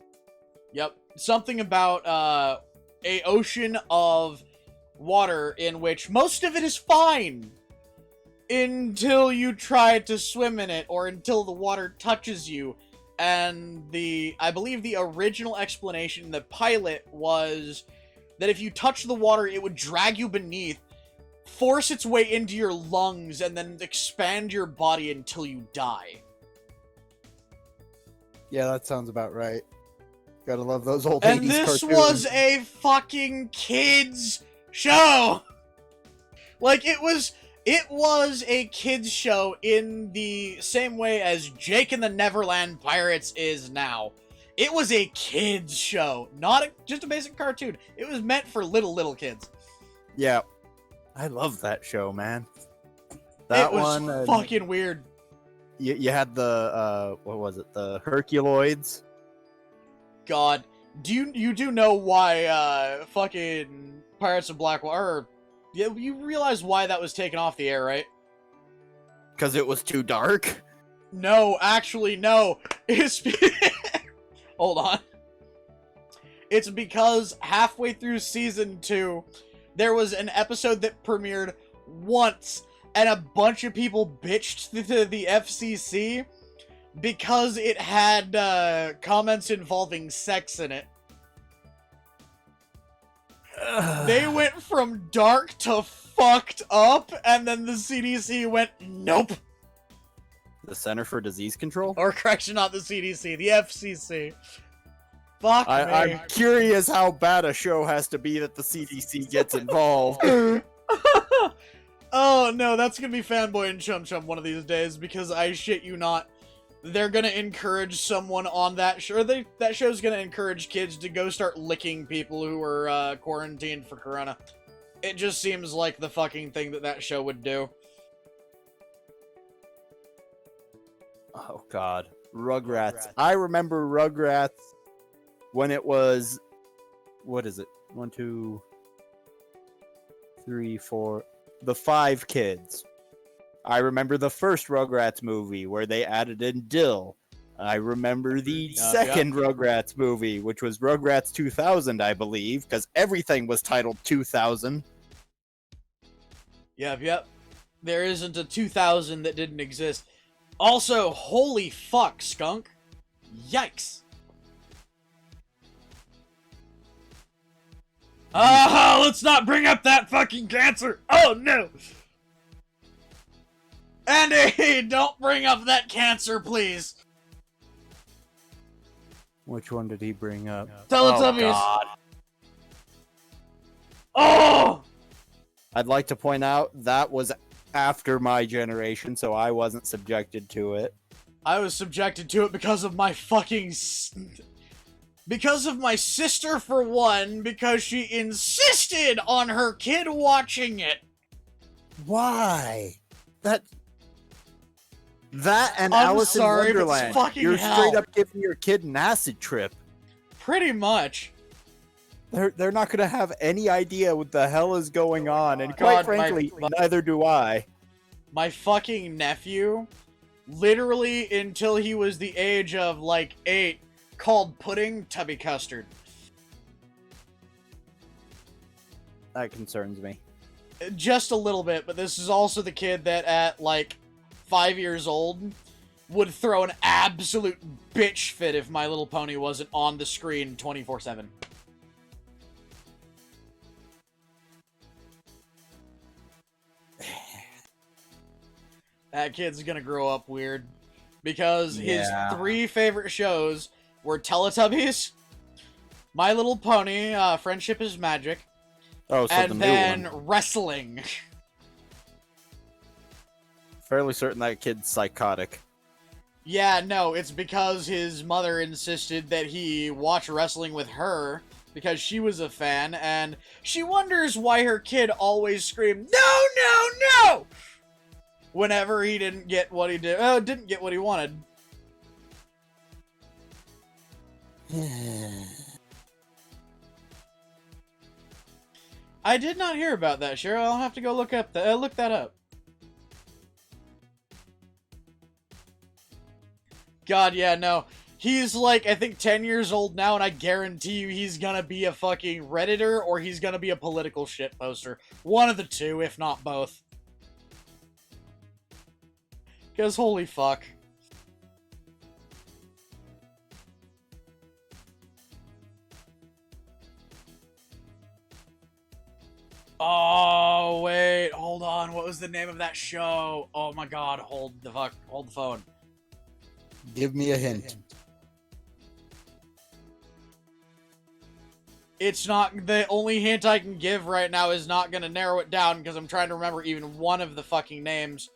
Speaker 1: Yep. Something about a ocean of water in which most of it is fine until you try to swim in it or until the water touches you. And I believe the original explanation in the pilot was that if you touch the water, it would drag you beneath, force its way into your lungs, and then expand your body until you die.
Speaker 2: Yeah, that sounds about right. Gotta love those old 80s
Speaker 1: And this
Speaker 2: cartoons.
Speaker 1: was a fucking kids show! Like, it was a kids show in the same way as Jake and the Neverland Pirates is now. It was a kids show, not just a basic cartoon. It was meant for little kids.
Speaker 2: Yeah. I love that show, man. That
Speaker 1: it was
Speaker 2: one
Speaker 1: fucking weird.
Speaker 2: You had the what was it? The Herculoids.
Speaker 1: God, you do know why fucking Pirates of Blackwater? Yeah, you realize why that was taken off the air, right?
Speaker 2: Because it was too dark.
Speaker 1: No, actually, no. It's hold on. It's because halfway through season 2, there was an episode that premiered once, and a bunch of people bitched to the FCC because it had comments involving sex in it. They went from dark to fucked up, and then the CDC went, nope.
Speaker 2: The Center for Disease Control?
Speaker 1: Or correction, not the CDC, the FCC. Fuck me.
Speaker 2: I'm curious how bad a show has to be that the CDC gets involved.
Speaker 1: Oh no, that's gonna be Fanboy and Chum Chum one of these days, because I shit you not, they're gonna encourage someone on that show, that show's gonna encourage kids to go start licking people who are quarantined for corona. It just seems like the fucking thing that show would do.
Speaker 2: Oh god. Rugrats. I remember Rugrats when it was... What is it? 1, 2, 3, 4... The 5 kids. I remember the first Rugrats movie where they added in Dill. I remember the
Speaker 1: Yup,
Speaker 2: second Rugrats movie, which was Rugrats 2000, I believe, because everything was titled 2000.
Speaker 1: Yep. There isn't a 2000 that didn't exist. Also, holy fuck, Skunk. Yikes. Let's not bring up that fucking cancer. Oh, no. Andy, don't bring up that cancer, please.
Speaker 2: Which one did he bring up?
Speaker 1: Teletubbies.
Speaker 2: Oh, God.
Speaker 1: Oh!
Speaker 2: I'd like to point out that was after my generation, so I wasn't subjected to it.
Speaker 1: I was subjected to it because of my fucking... Because of my sister, for one, because she insisted on her kid watching it.
Speaker 2: Why? That and
Speaker 1: I'm
Speaker 2: Alice
Speaker 1: sorry,
Speaker 2: in
Speaker 1: but
Speaker 2: Wonderland.
Speaker 1: fucking
Speaker 2: You're
Speaker 1: hell.
Speaker 2: straight up giving your kid an acid trip.
Speaker 1: Pretty much.
Speaker 2: They're not gonna have any idea what the hell is going on, and
Speaker 1: God,
Speaker 2: quite frankly, neither do I.
Speaker 1: My fucking nephew, literally until he was the age of, like, 8, called pudding tubby custard.
Speaker 2: That concerns me.
Speaker 1: Just a little bit, but this is also the kid that at, like, 5 years old would throw an absolute bitch fit if My Little Pony wasn't on the screen 24/7. That kid's gonna grow up weird. Because his 3 favorite shows were Teletubbies, My Little Pony, Friendship is Magic,
Speaker 2: Oh, so
Speaker 1: and
Speaker 2: the
Speaker 1: then
Speaker 2: new one.
Speaker 1: wrestling.
Speaker 2: Fairly certain that kid's psychotic.
Speaker 1: Yeah, no, it's because his mother insisted that he watch wrestling with her because she was a fan, and she wonders why her kid always screamed, "No, no, no!" whenever he didn't get what he didn't get what he wanted. I did not hear about that, Cheryl. I'll have to go look that up. God, yeah, no. He's like, I think 10 years old now, and I guarantee you he's gonna be a fucking Redditor or he's gonna be a political shitposter. One of the two, if not both. Because holy fuck. Oh, wait, hold on. What was the name of that show? Oh my god, hold the phone.
Speaker 2: Give me a hint.
Speaker 1: It's not, the only hint I can give right now is not gonna narrow it down because I'm trying to remember even one of the fucking names.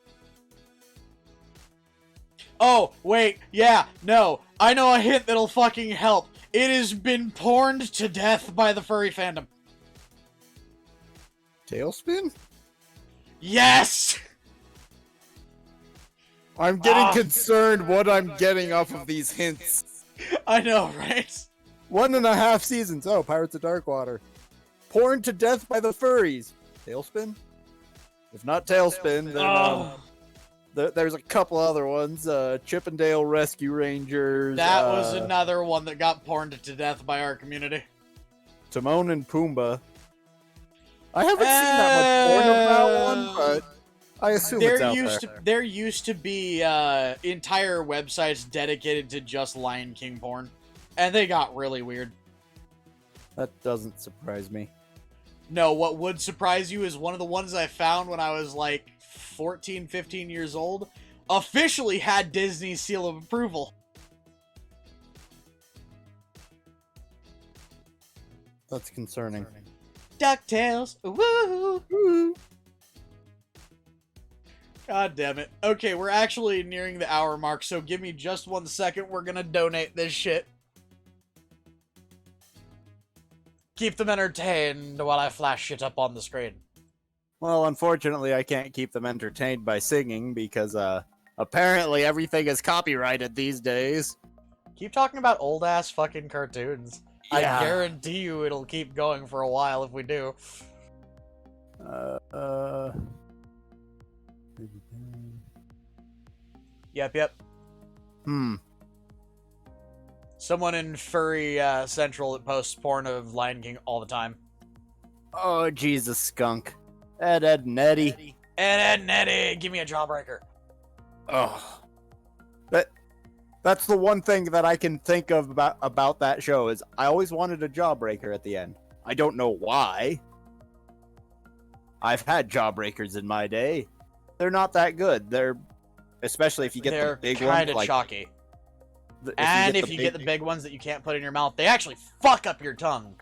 Speaker 1: Oh, wait, yeah, no. I know a hint that'll fucking help. It has been porned to death by the furry fandom.
Speaker 2: Tailspin?
Speaker 1: Yes!
Speaker 2: I'm getting concerned what I'm getting off of these hints.
Speaker 1: I know, right?
Speaker 2: 1.5 seasons. Oh, Pirates of Darkwater. Porn to death by the furries. Tailspin? If not Tailspin, then there's a couple other ones. Chippendale Rescue Rangers.
Speaker 1: That was another one that got porned to death by our community.
Speaker 2: Timon and Pumbaa. I haven't seen that much porn of that one, but I assume it's out there.
Speaker 1: There used to be entire websites dedicated to just Lion King porn, and they got really weird.
Speaker 2: That doesn't surprise me.
Speaker 1: No, what would surprise you is one of the ones I found when I was like 14, 15 years old officially had Disney's seal of approval.
Speaker 2: That's concerning.
Speaker 1: DuckTales. Woo! God damn it. Okay, we're actually nearing the hour mark, so give me just 1 second. We're gonna donate this shit. Keep them entertained while I flash shit up on the screen.
Speaker 2: Well, unfortunately, I can't keep them entertained by singing because, apparently everything is copyrighted these days.
Speaker 1: Keep talking about old-ass fucking cartoons.
Speaker 2: Yeah.
Speaker 1: I guarantee you it'll keep going for a while if we do.
Speaker 2: Yep.
Speaker 1: Someone in Furry Central that posts porn of Lion King all the time.
Speaker 2: Oh, Jesus, skunk. Ed, and Eddie.
Speaker 1: Ed and Eddie, give me a jawbreaker.
Speaker 2: Oh. That's the one thing that I can think of about that show is I always wanted a jawbreaker at the end. I don't know why. I've had jawbreakers in my day. They're not that good. They're, especially if you get the big ones.
Speaker 1: They're kind of chalky. If you get the big ones that you can't put in your mouth, they actually fuck up your tongue.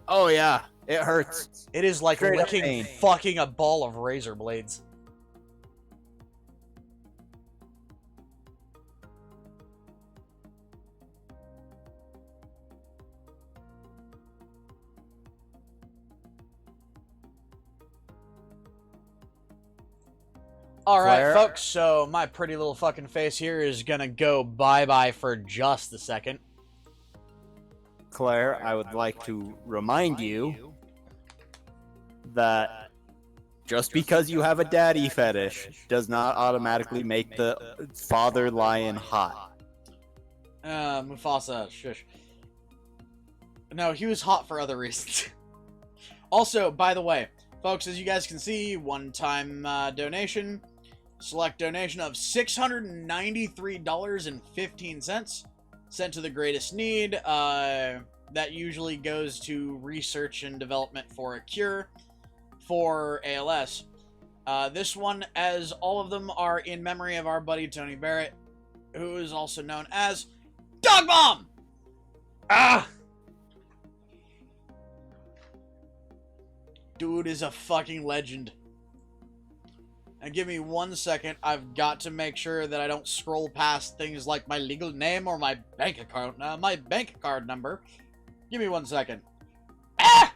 Speaker 2: Oh yeah, it hurts.
Speaker 1: It is like
Speaker 2: Straight
Speaker 1: licking fucking a ball of razor blades. Alright, folks, so my pretty little fucking face here is gonna go bye-bye for just a second.
Speaker 2: Claire, I would like to remind you that just because you have a daddy fetish does not automatically make the father lion hot.
Speaker 1: Mufasa, shush. No, he was hot for other reasons. Also, by the way, folks, as you guys can see, one-time donation. Select donation of $693.15 sent to the greatest need. That usually goes to research and development for a cure for ALS. This one, as all of them are in memory of our buddy Tony Barrett, who is also known as Dog Bomb! Ah! Dude is a fucking legend. And give me 1 second, I've got to make sure that I don't scroll past things like my legal name or my bank account, my bank card number. Give me 1 second. Ah!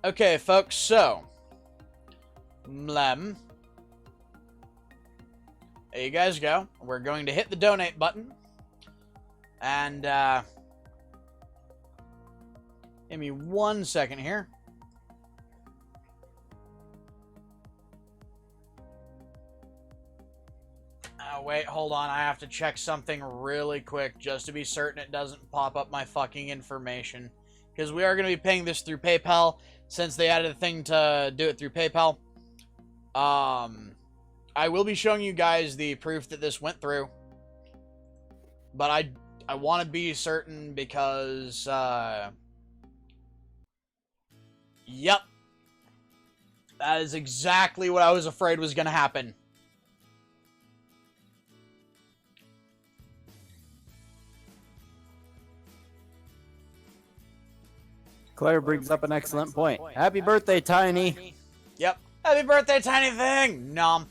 Speaker 1: Okay, folks, so there you guys go. We're going to hit the donate button. And, give me 1 second here. Wait, hold on. I have to check something really quick just to be certain it doesn't pop up my fucking information. Because we are going to be paying this through PayPal, since they added a thing to do it through PayPal. I will be showing you guys the proof that this went through. But I want to be certain because, yep. That is exactly what I was afraid was going to happen.
Speaker 2: Claire brings up an excellent point. Happy birthday, Tiny.
Speaker 1: Yep. Happy birthday, Tiny Thing! Nom.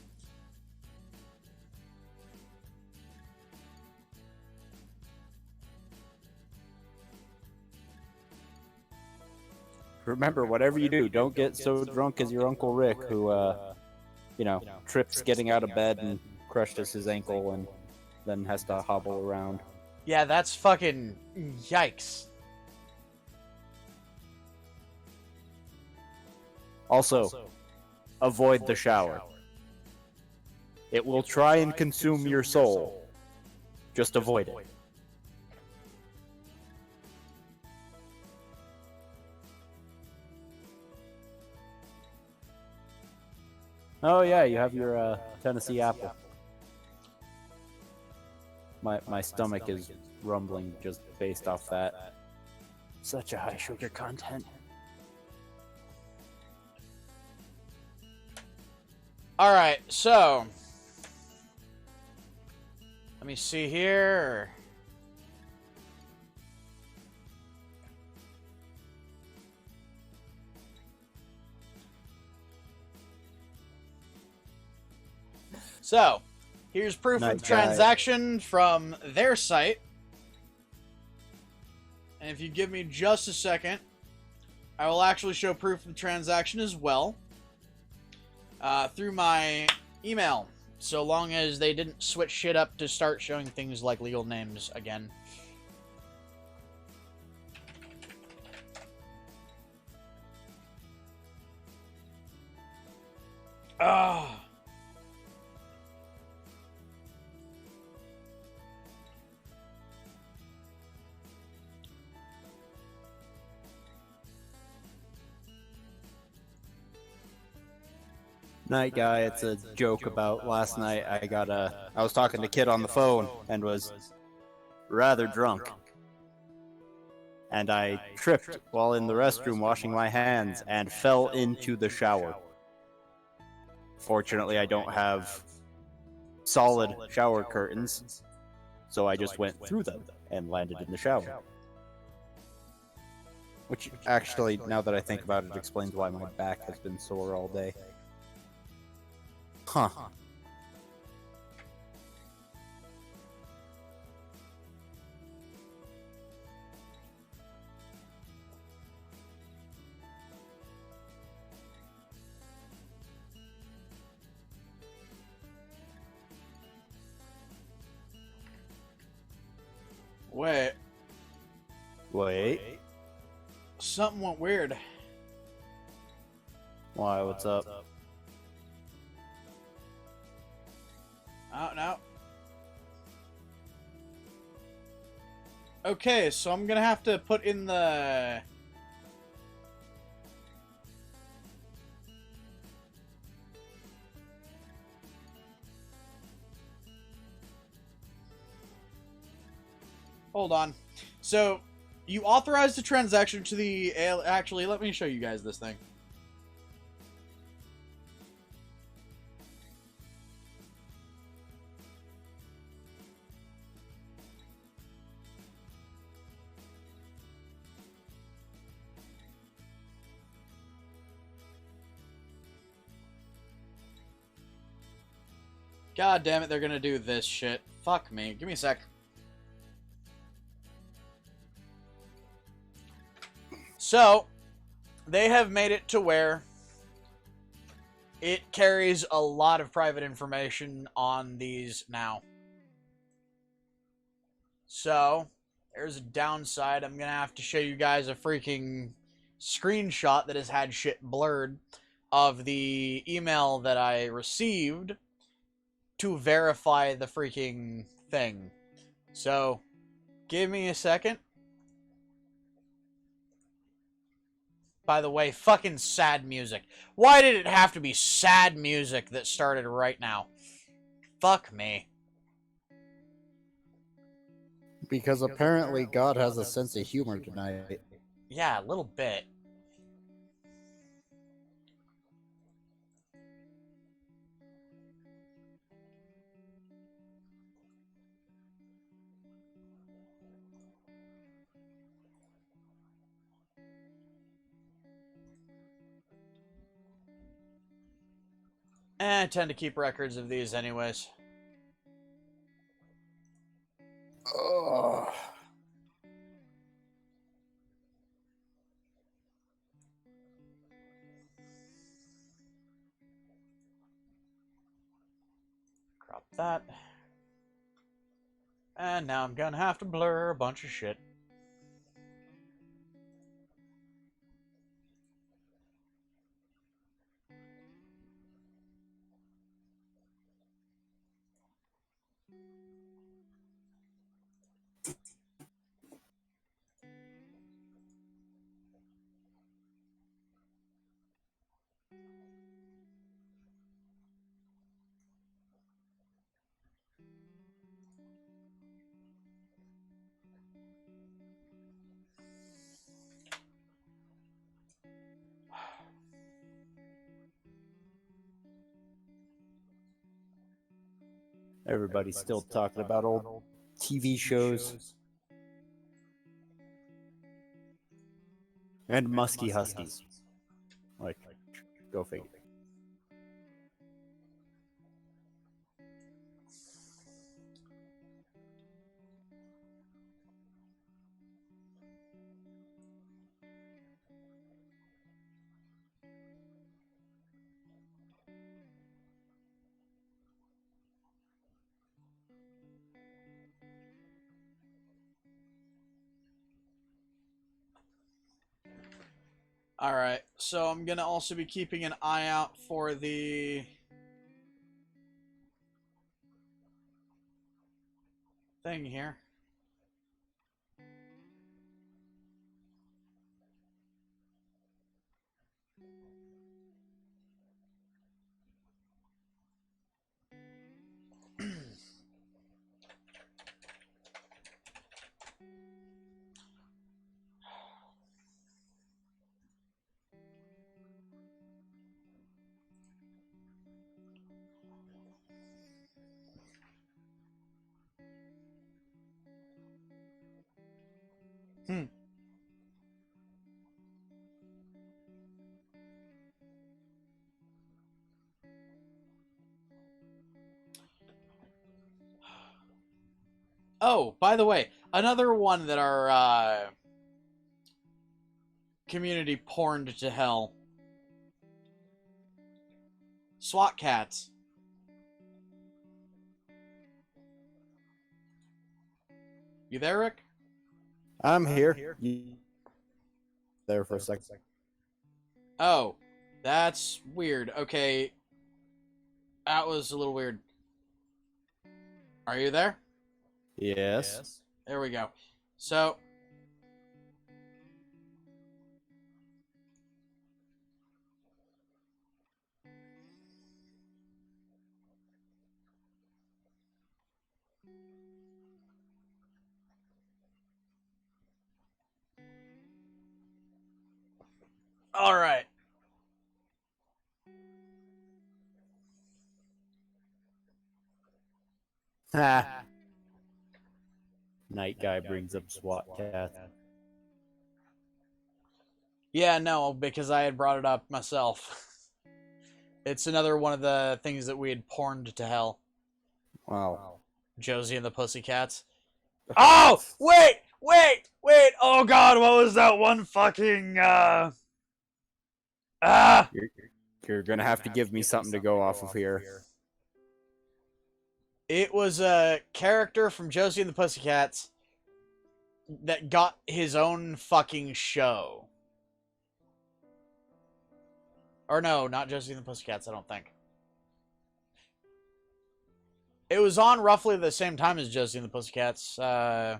Speaker 2: Remember, whatever you do, don't get so drunk as your Uncle Rick, who, trips getting out of bed and crushes his ankle and then has to hobble around.
Speaker 1: Yeah, that's fucking yikes.
Speaker 2: Also, avoid the shower. It will try and consume your soul. Just avoid it. Oh yeah, you have your Tennessee apple. My stomach is rumbling just based off that. Such a high sugar content.
Speaker 1: Alright, so let me see here. So, here's proof of transaction from their site. And if you give me just a second, I will actually show proof of the transaction as well. Through my email. So long as they didn't switch shit up to start showing things like legal names again. Ah.
Speaker 2: Night guy, it's a joke about last night. I was talking to Kid on the phone and was rather drunk. And I tripped while in the restroom washing my hands and fell into the shower. Fortunately, I don't have solid shower curtains, so I just went through them and landed in the shower. Which actually, now that I think about it, explains why my back has been sore all day. Huh.
Speaker 1: Wait.
Speaker 2: Wait.
Speaker 1: Something went weird.
Speaker 2: Why, what's up?
Speaker 1: Oh, no. Okay, so I'm gonna have to put in the... Hold on. So, you authorized the transaction to the... Actually, let me show you guys this thing. God damn it, they're gonna do this shit. Fuck me. Give me a sec. So, they have made it to where it carries a lot of private information on these now. So, there's a downside. I'm gonna have to show you guys a freaking screenshot that has had shit blurred of the email that I received to verify the freaking thing. So, give me a second. By the way, fucking sad music. Why did it have to be sad music that started right now? Fuck me.
Speaker 2: Because apparently God has a sense of humor tonight.
Speaker 1: Yeah, a little bit. I tend to keep records of these anyways.
Speaker 2: Ugh.
Speaker 1: Crop that. And now I'm gonna have to blur a bunch of shit.
Speaker 2: Everybody's still talking about old TV shows. And musky huskies. Like, go figure.
Speaker 1: Alright, so I'm gonna also be keeping an eye out for the thing here. Hmm. Oh, by the way, another one that our community porned to hell. SWAT cats. You there, Rick?
Speaker 2: I'm here. You there for a second?
Speaker 1: Oh, that's weird. Okay, that was a little weird. Are you there?
Speaker 2: Yes.
Speaker 1: There we go. So, all right.
Speaker 2: Ha. Night guy brings up SWAT cats.
Speaker 1: Yeah, no, because I had brought it up myself. It's another one of the things that we had porned to hell.
Speaker 2: Wow.
Speaker 1: Josie and the Pussycats. Oh, wait! Oh God, what was that one fucking ah?
Speaker 2: You're gonna have to give me something to go off of here.
Speaker 1: It was a character from Josie and the Pussycats that got his own fucking show. Or no, not Josie and the Pussycats, I don't think. It was on roughly the same time as Josie and the Pussycats.
Speaker 2: I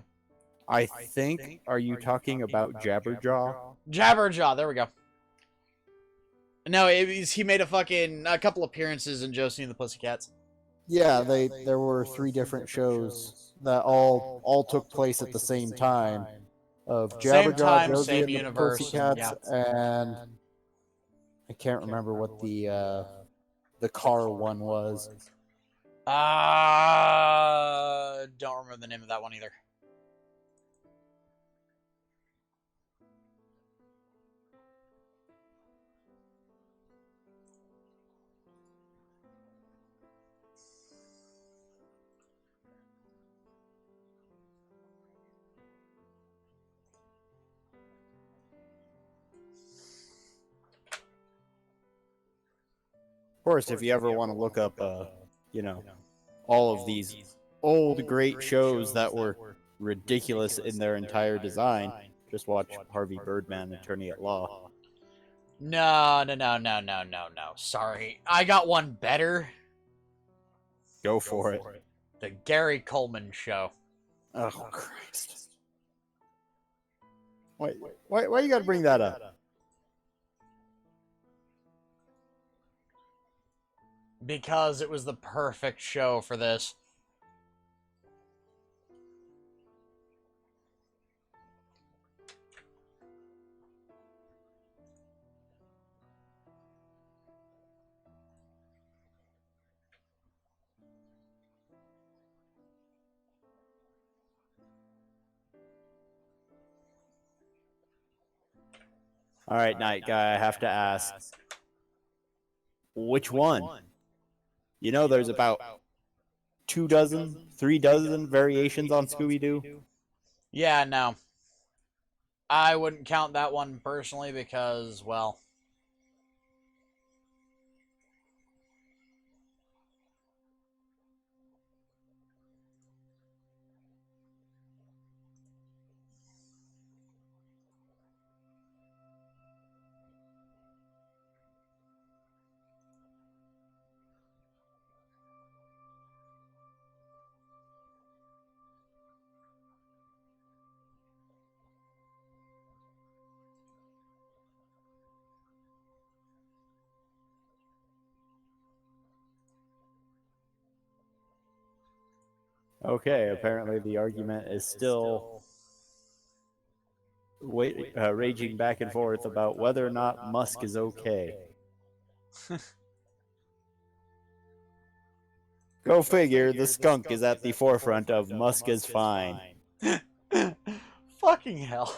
Speaker 2: think. Are you talking about Jabberjaw?
Speaker 1: Jabberjaw, there we go. No, he made a couple appearances in Josie and the Pussycats.
Speaker 2: Yeah, there were three different shows that all took place at the same time. Of
Speaker 1: Same
Speaker 2: Jabberjaw,
Speaker 1: time,
Speaker 2: Josie
Speaker 1: same
Speaker 2: and the
Speaker 1: universe,
Speaker 2: Pussycats, and I can't remember what the car one was.
Speaker 1: Don't remember the name of that one either.
Speaker 2: Of course, if you ever want to look up, you know, all of these old great shows that were ridiculous in their entire design, just watch Harvey Birdman, Attorney at Law.
Speaker 1: No. Sorry. I got one better.
Speaker 2: Go for it.
Speaker 1: The Gary Coleman Show.
Speaker 2: Oh, Christ. Why you gotta bring that up?
Speaker 1: Because it was the perfect show for this.
Speaker 2: All right, Night Guy, I have to ask, which one? You know, there's about 3 dozen variations on Scooby-Doo.
Speaker 1: Yeah, no. I wouldn't count that one personally because, well...
Speaker 2: Okay, apparently the argument is still raging back and forth about whether or not Musk is okay. Go figure, the skunk is at the forefront of Musk is fine.
Speaker 1: Fucking hell.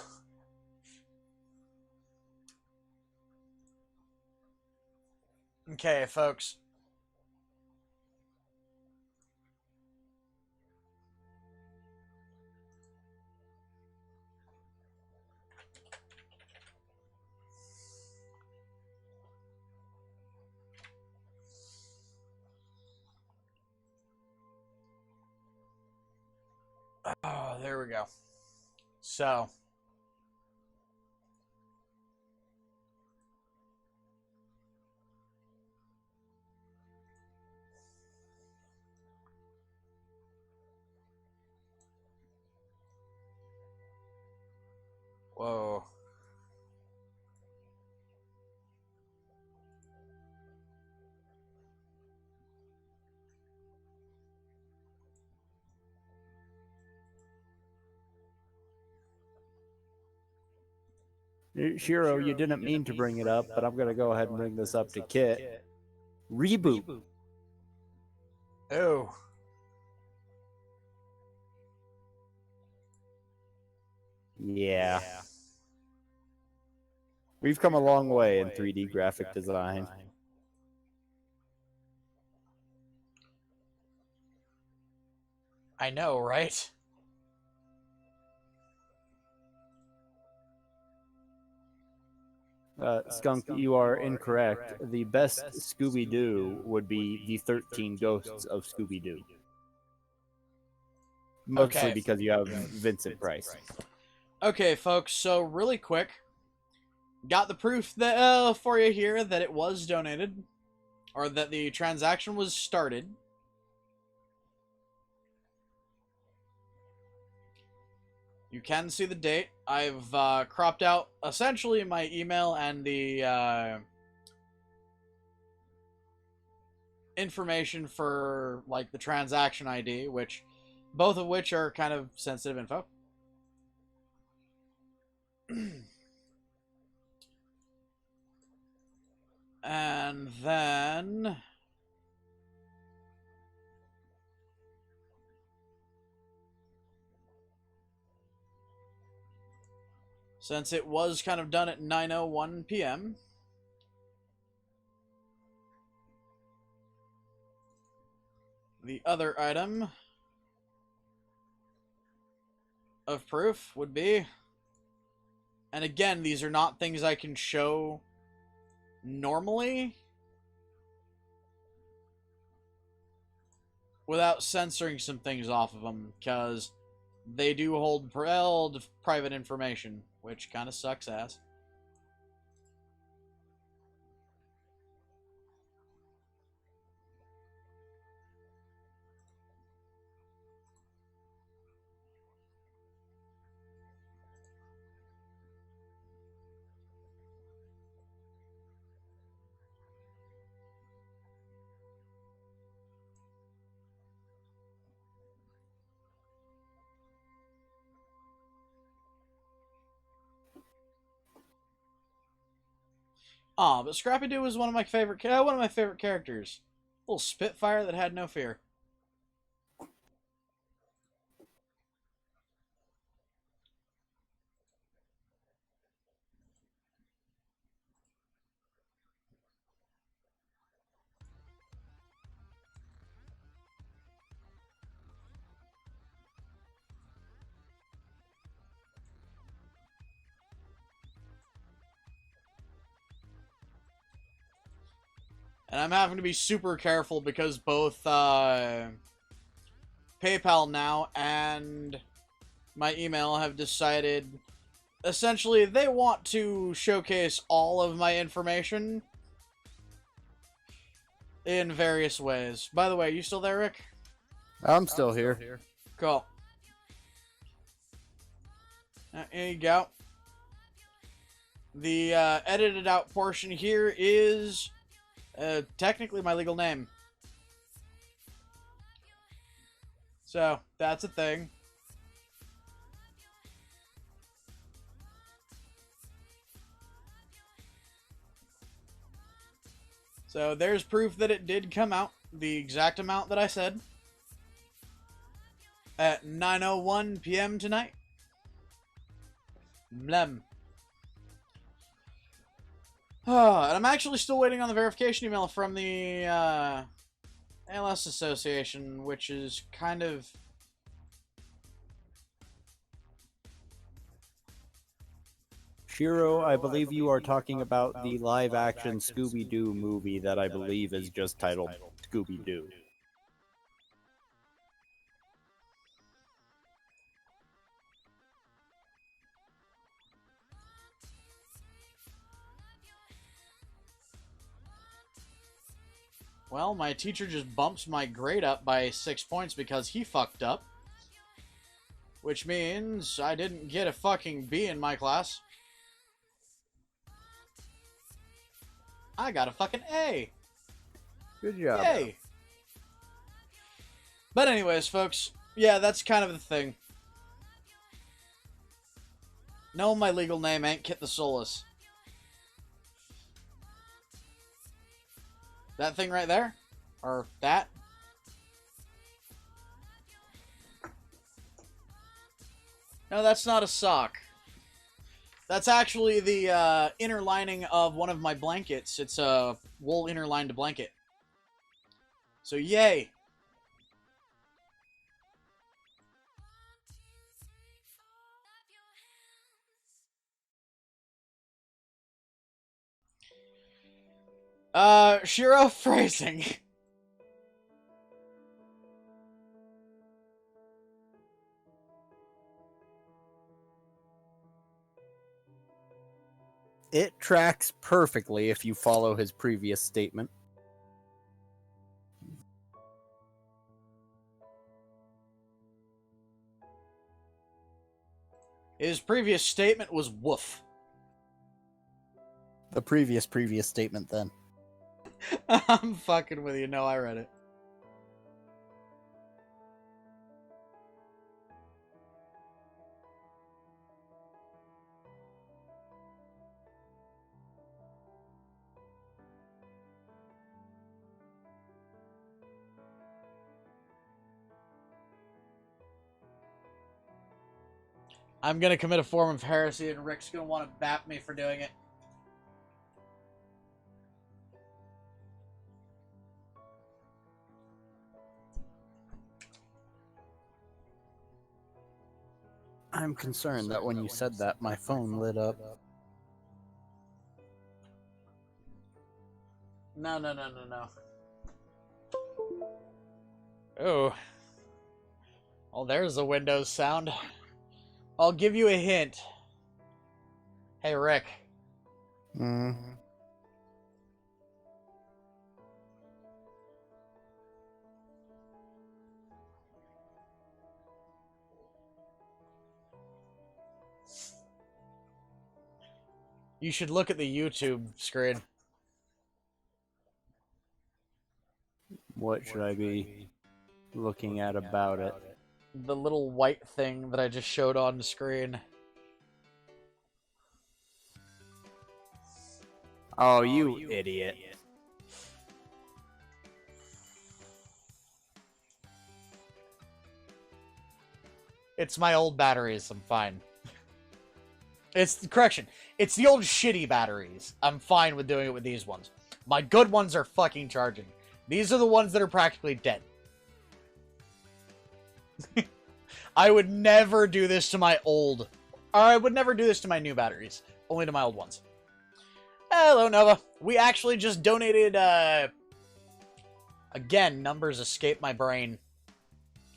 Speaker 1: Okay, folks. Oh, there we go. So, whoa.
Speaker 2: Shiro, you didn't mean to bring it up, but I'm going to go ahead and bring this up to Kit. Reboot.
Speaker 1: Oh.
Speaker 2: Yeah. We've come a long way in 3D graphic design.
Speaker 1: I know, right?
Speaker 2: Skunk, you are incorrect. The best Scooby-Doo would be the 13 Ghosts of Scooby-Doo. Mostly
Speaker 1: Okay.
Speaker 2: because you have Vincent Price.
Speaker 1: Okay, folks, so really quick. Got the proof that for you here that it was donated. Or that the transaction was started. You can see the date. I've cropped out essentially my email and the information for like the transaction ID, which both of which are kind of sensitive info. And then since it was kind of done at 9:01 p.m. the other item of proof would be, and again, these are not things I can show normally without censoring some things off of them, because they do hold private information, which kind of sucks ass. Aw, but Scrappy Doo was one of my favorite characters. Little Spitfire that had no fear. And I'm having to be super careful because both PayPal now and my email have decided essentially they want to showcase all of my information in various ways. By the way, you still there, Rick?
Speaker 2: I'm still here.
Speaker 1: Cool. Here you go. The edited out portion here is technically my legal name. So, that's a thing. So, there's proof that it did come out. The exact amount that I said. At 9:01 p.m. tonight. Blem. And I'm actually still waiting on the verification email from the ALSA Association, which is kind of...
Speaker 2: Shiro, I believe you are talking about the live-action Scooby-Doo movie that I believe is just titled Scooby-Doo.
Speaker 1: Well, my teacher just bumps my grade up by 6 points because he fucked up. Which means I didn't get a fucking B in my class. I got a fucking A.
Speaker 2: Good job.
Speaker 1: Yay. But anyways, folks, yeah, that's kind of the thing. No, my legal name ain't Kit the Soulless. That thing right there? Or that? No, that's not a sock. That's actually the inner lining of one of my blankets. It's a wool inner lined blanket. So yay! Shiro phrasing.
Speaker 2: It tracks perfectly if you follow his previous statement.
Speaker 1: His previous statement was woof.
Speaker 2: The previous statement, then.
Speaker 1: I'm fucking with you. No, I read it. I'm gonna commit a form of heresy, and Rick's gonna want to bap me for doing it.
Speaker 2: I'm concerned that when you said that, my phone lit up.
Speaker 1: No. Oh. Well, there's the Windows sound. I'll give you a hint. Hey, Rick. You should look at the YouTube screen.
Speaker 2: What should I be looking at about it?
Speaker 1: The little white thing that I just showed on the screen.
Speaker 2: Oh, you idiot.
Speaker 1: It's my old batteries. I'm fine. Correction. It's the old shitty batteries. I'm fine with doing it with these ones. My good ones are fucking charging. These are the ones that are practically dead. I would never do this to my old... Or I would never do this to my new batteries. Only to my old ones. Hello, Nova. We actually just donated, Again, numbers escape my brain.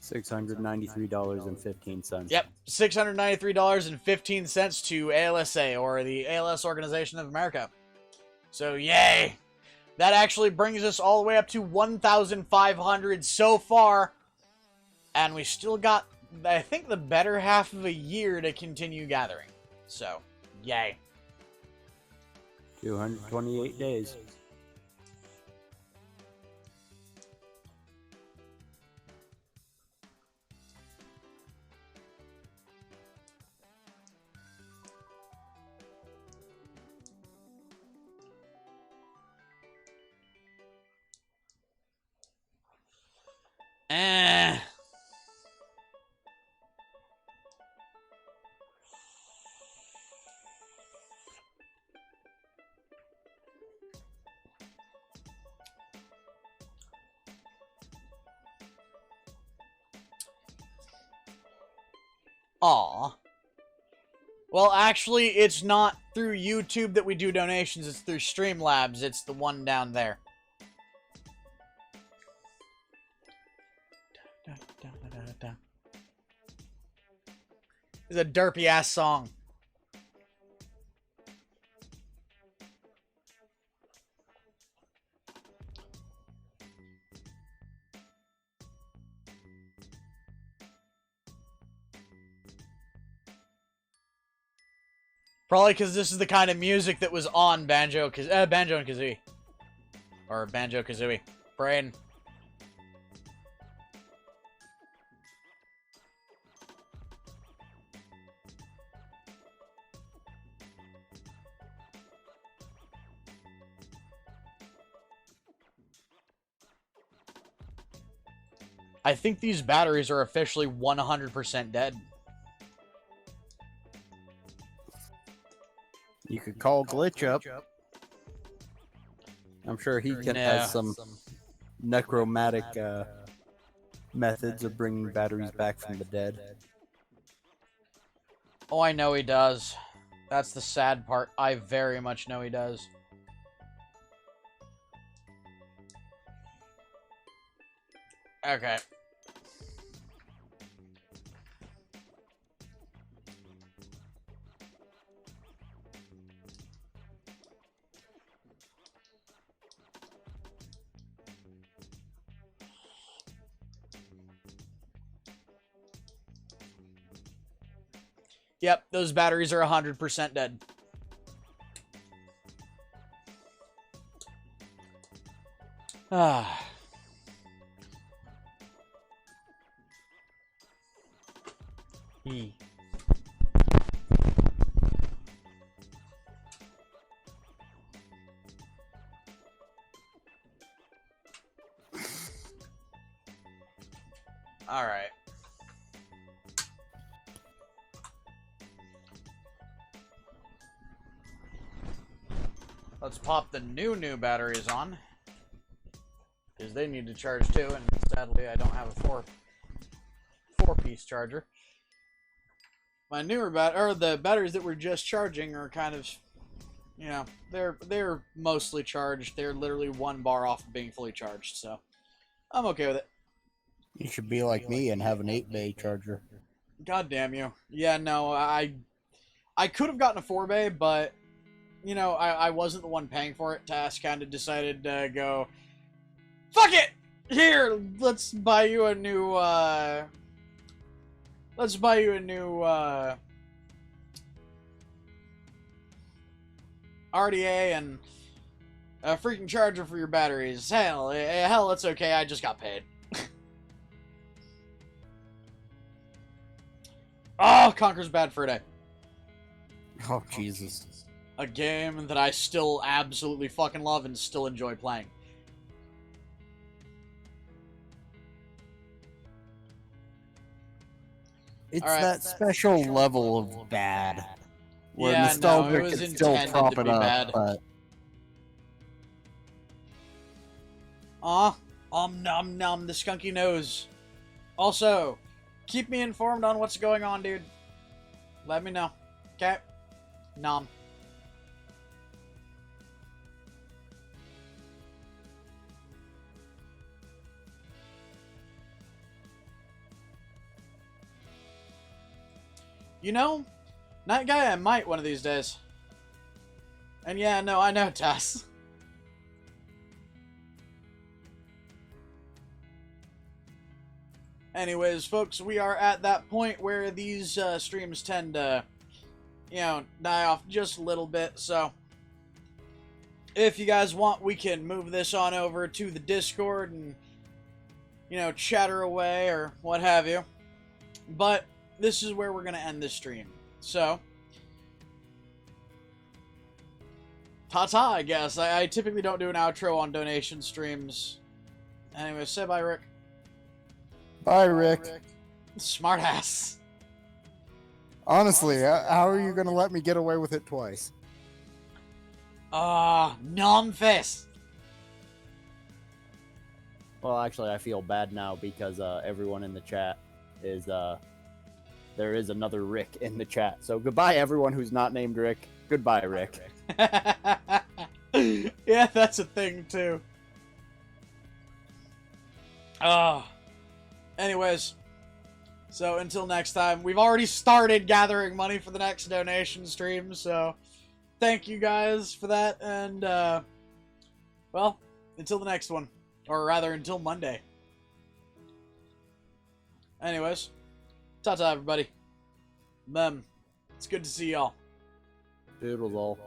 Speaker 2: $693.15.
Speaker 1: Yep, $693.15 to ALSA, or the ALS Organization of America. So, yay! That actually brings us all the way up to 1,500 so far. And we still got, I think, the better half of a year to continue gathering. So, yay.
Speaker 2: 228 days.
Speaker 1: Eh. Aw. Well, actually, it's not through YouTube that we do donations. It's through Streamlabs. It's the one down there. It's a derpy-ass song. Probably because this is the kind of music that was on Banjo and Kazooie. Or Banjo-Kazooie. Brain. I think these batteries are officially 100% dead.
Speaker 2: You could call Glitch up. I'm sure he can has some necromantic methods of bringing batteries back from the dead.
Speaker 1: Oh, I know he does. That's the sad part. I very much know he does. Okay. Yep, those batteries are 100% dead. Ah. E. All right. Let's pop the new batteries on, because they need to charge too, and sadly I don't have a four-piece charger. My newer the batteries that we're just charging are kind of, you know, they're mostly charged. They're literally 1 bar off of being fully charged, so I'm okay with it.
Speaker 2: You should be like me and have an 8-bay charger.
Speaker 1: God damn you. Yeah, no, I could have gotten a 4-bay, but you know, I wasn't the one paying for it. Task kind of decided to go, fuck it! Here, let's buy you a new, RDA and a freaking charger for your batteries. Hell, it's okay, I just got paid. Oh, Conker's Bad Fur Day.
Speaker 2: Oh, Jesus.
Speaker 1: A game that I still absolutely fucking love and still enjoy playing.
Speaker 2: It's that special level of bad. Where
Speaker 1: yeah,
Speaker 2: nostalgia
Speaker 1: no, it was
Speaker 2: can still
Speaker 1: intended
Speaker 2: prop
Speaker 1: to
Speaker 2: it
Speaker 1: be
Speaker 2: up,
Speaker 1: bad.
Speaker 2: but...
Speaker 1: Nom nom, the skunky nose. Also, keep me informed on what's going on, dude. Let me know. Okay? Nom. You know, Night Guy, I might one of these days. And yeah, no, I know, Tess. Anyways, folks, we are at that point where these streams tend to, you know, die off just a little bit, so if you guys want, we can move this on over to the Discord and, you know, chatter away or what have you. But this is where we're going to end this stream. So, ta-ta, I guess. I typically don't do an outro on donation streams. Anyway, say bye, Rick.
Speaker 3: Bye, Rick.
Speaker 1: Smartass.
Speaker 3: Honestly, how are you going to let me get away with it twice?
Speaker 1: Non-fist.
Speaker 2: Well, actually, I feel bad now because everyone in the chat is there is another Rick in the chat. So goodbye, everyone who's not named Rick. Goodbye, Rick.
Speaker 1: Yeah, that's a thing too. Anyways, so until next time, we've already started gathering money for the next donation stream, so thank you guys for that, and well, until the next one, or rather, until Monday. Anyways, ta-ta, everybody. It's good to see y'all.
Speaker 2: Doodles all.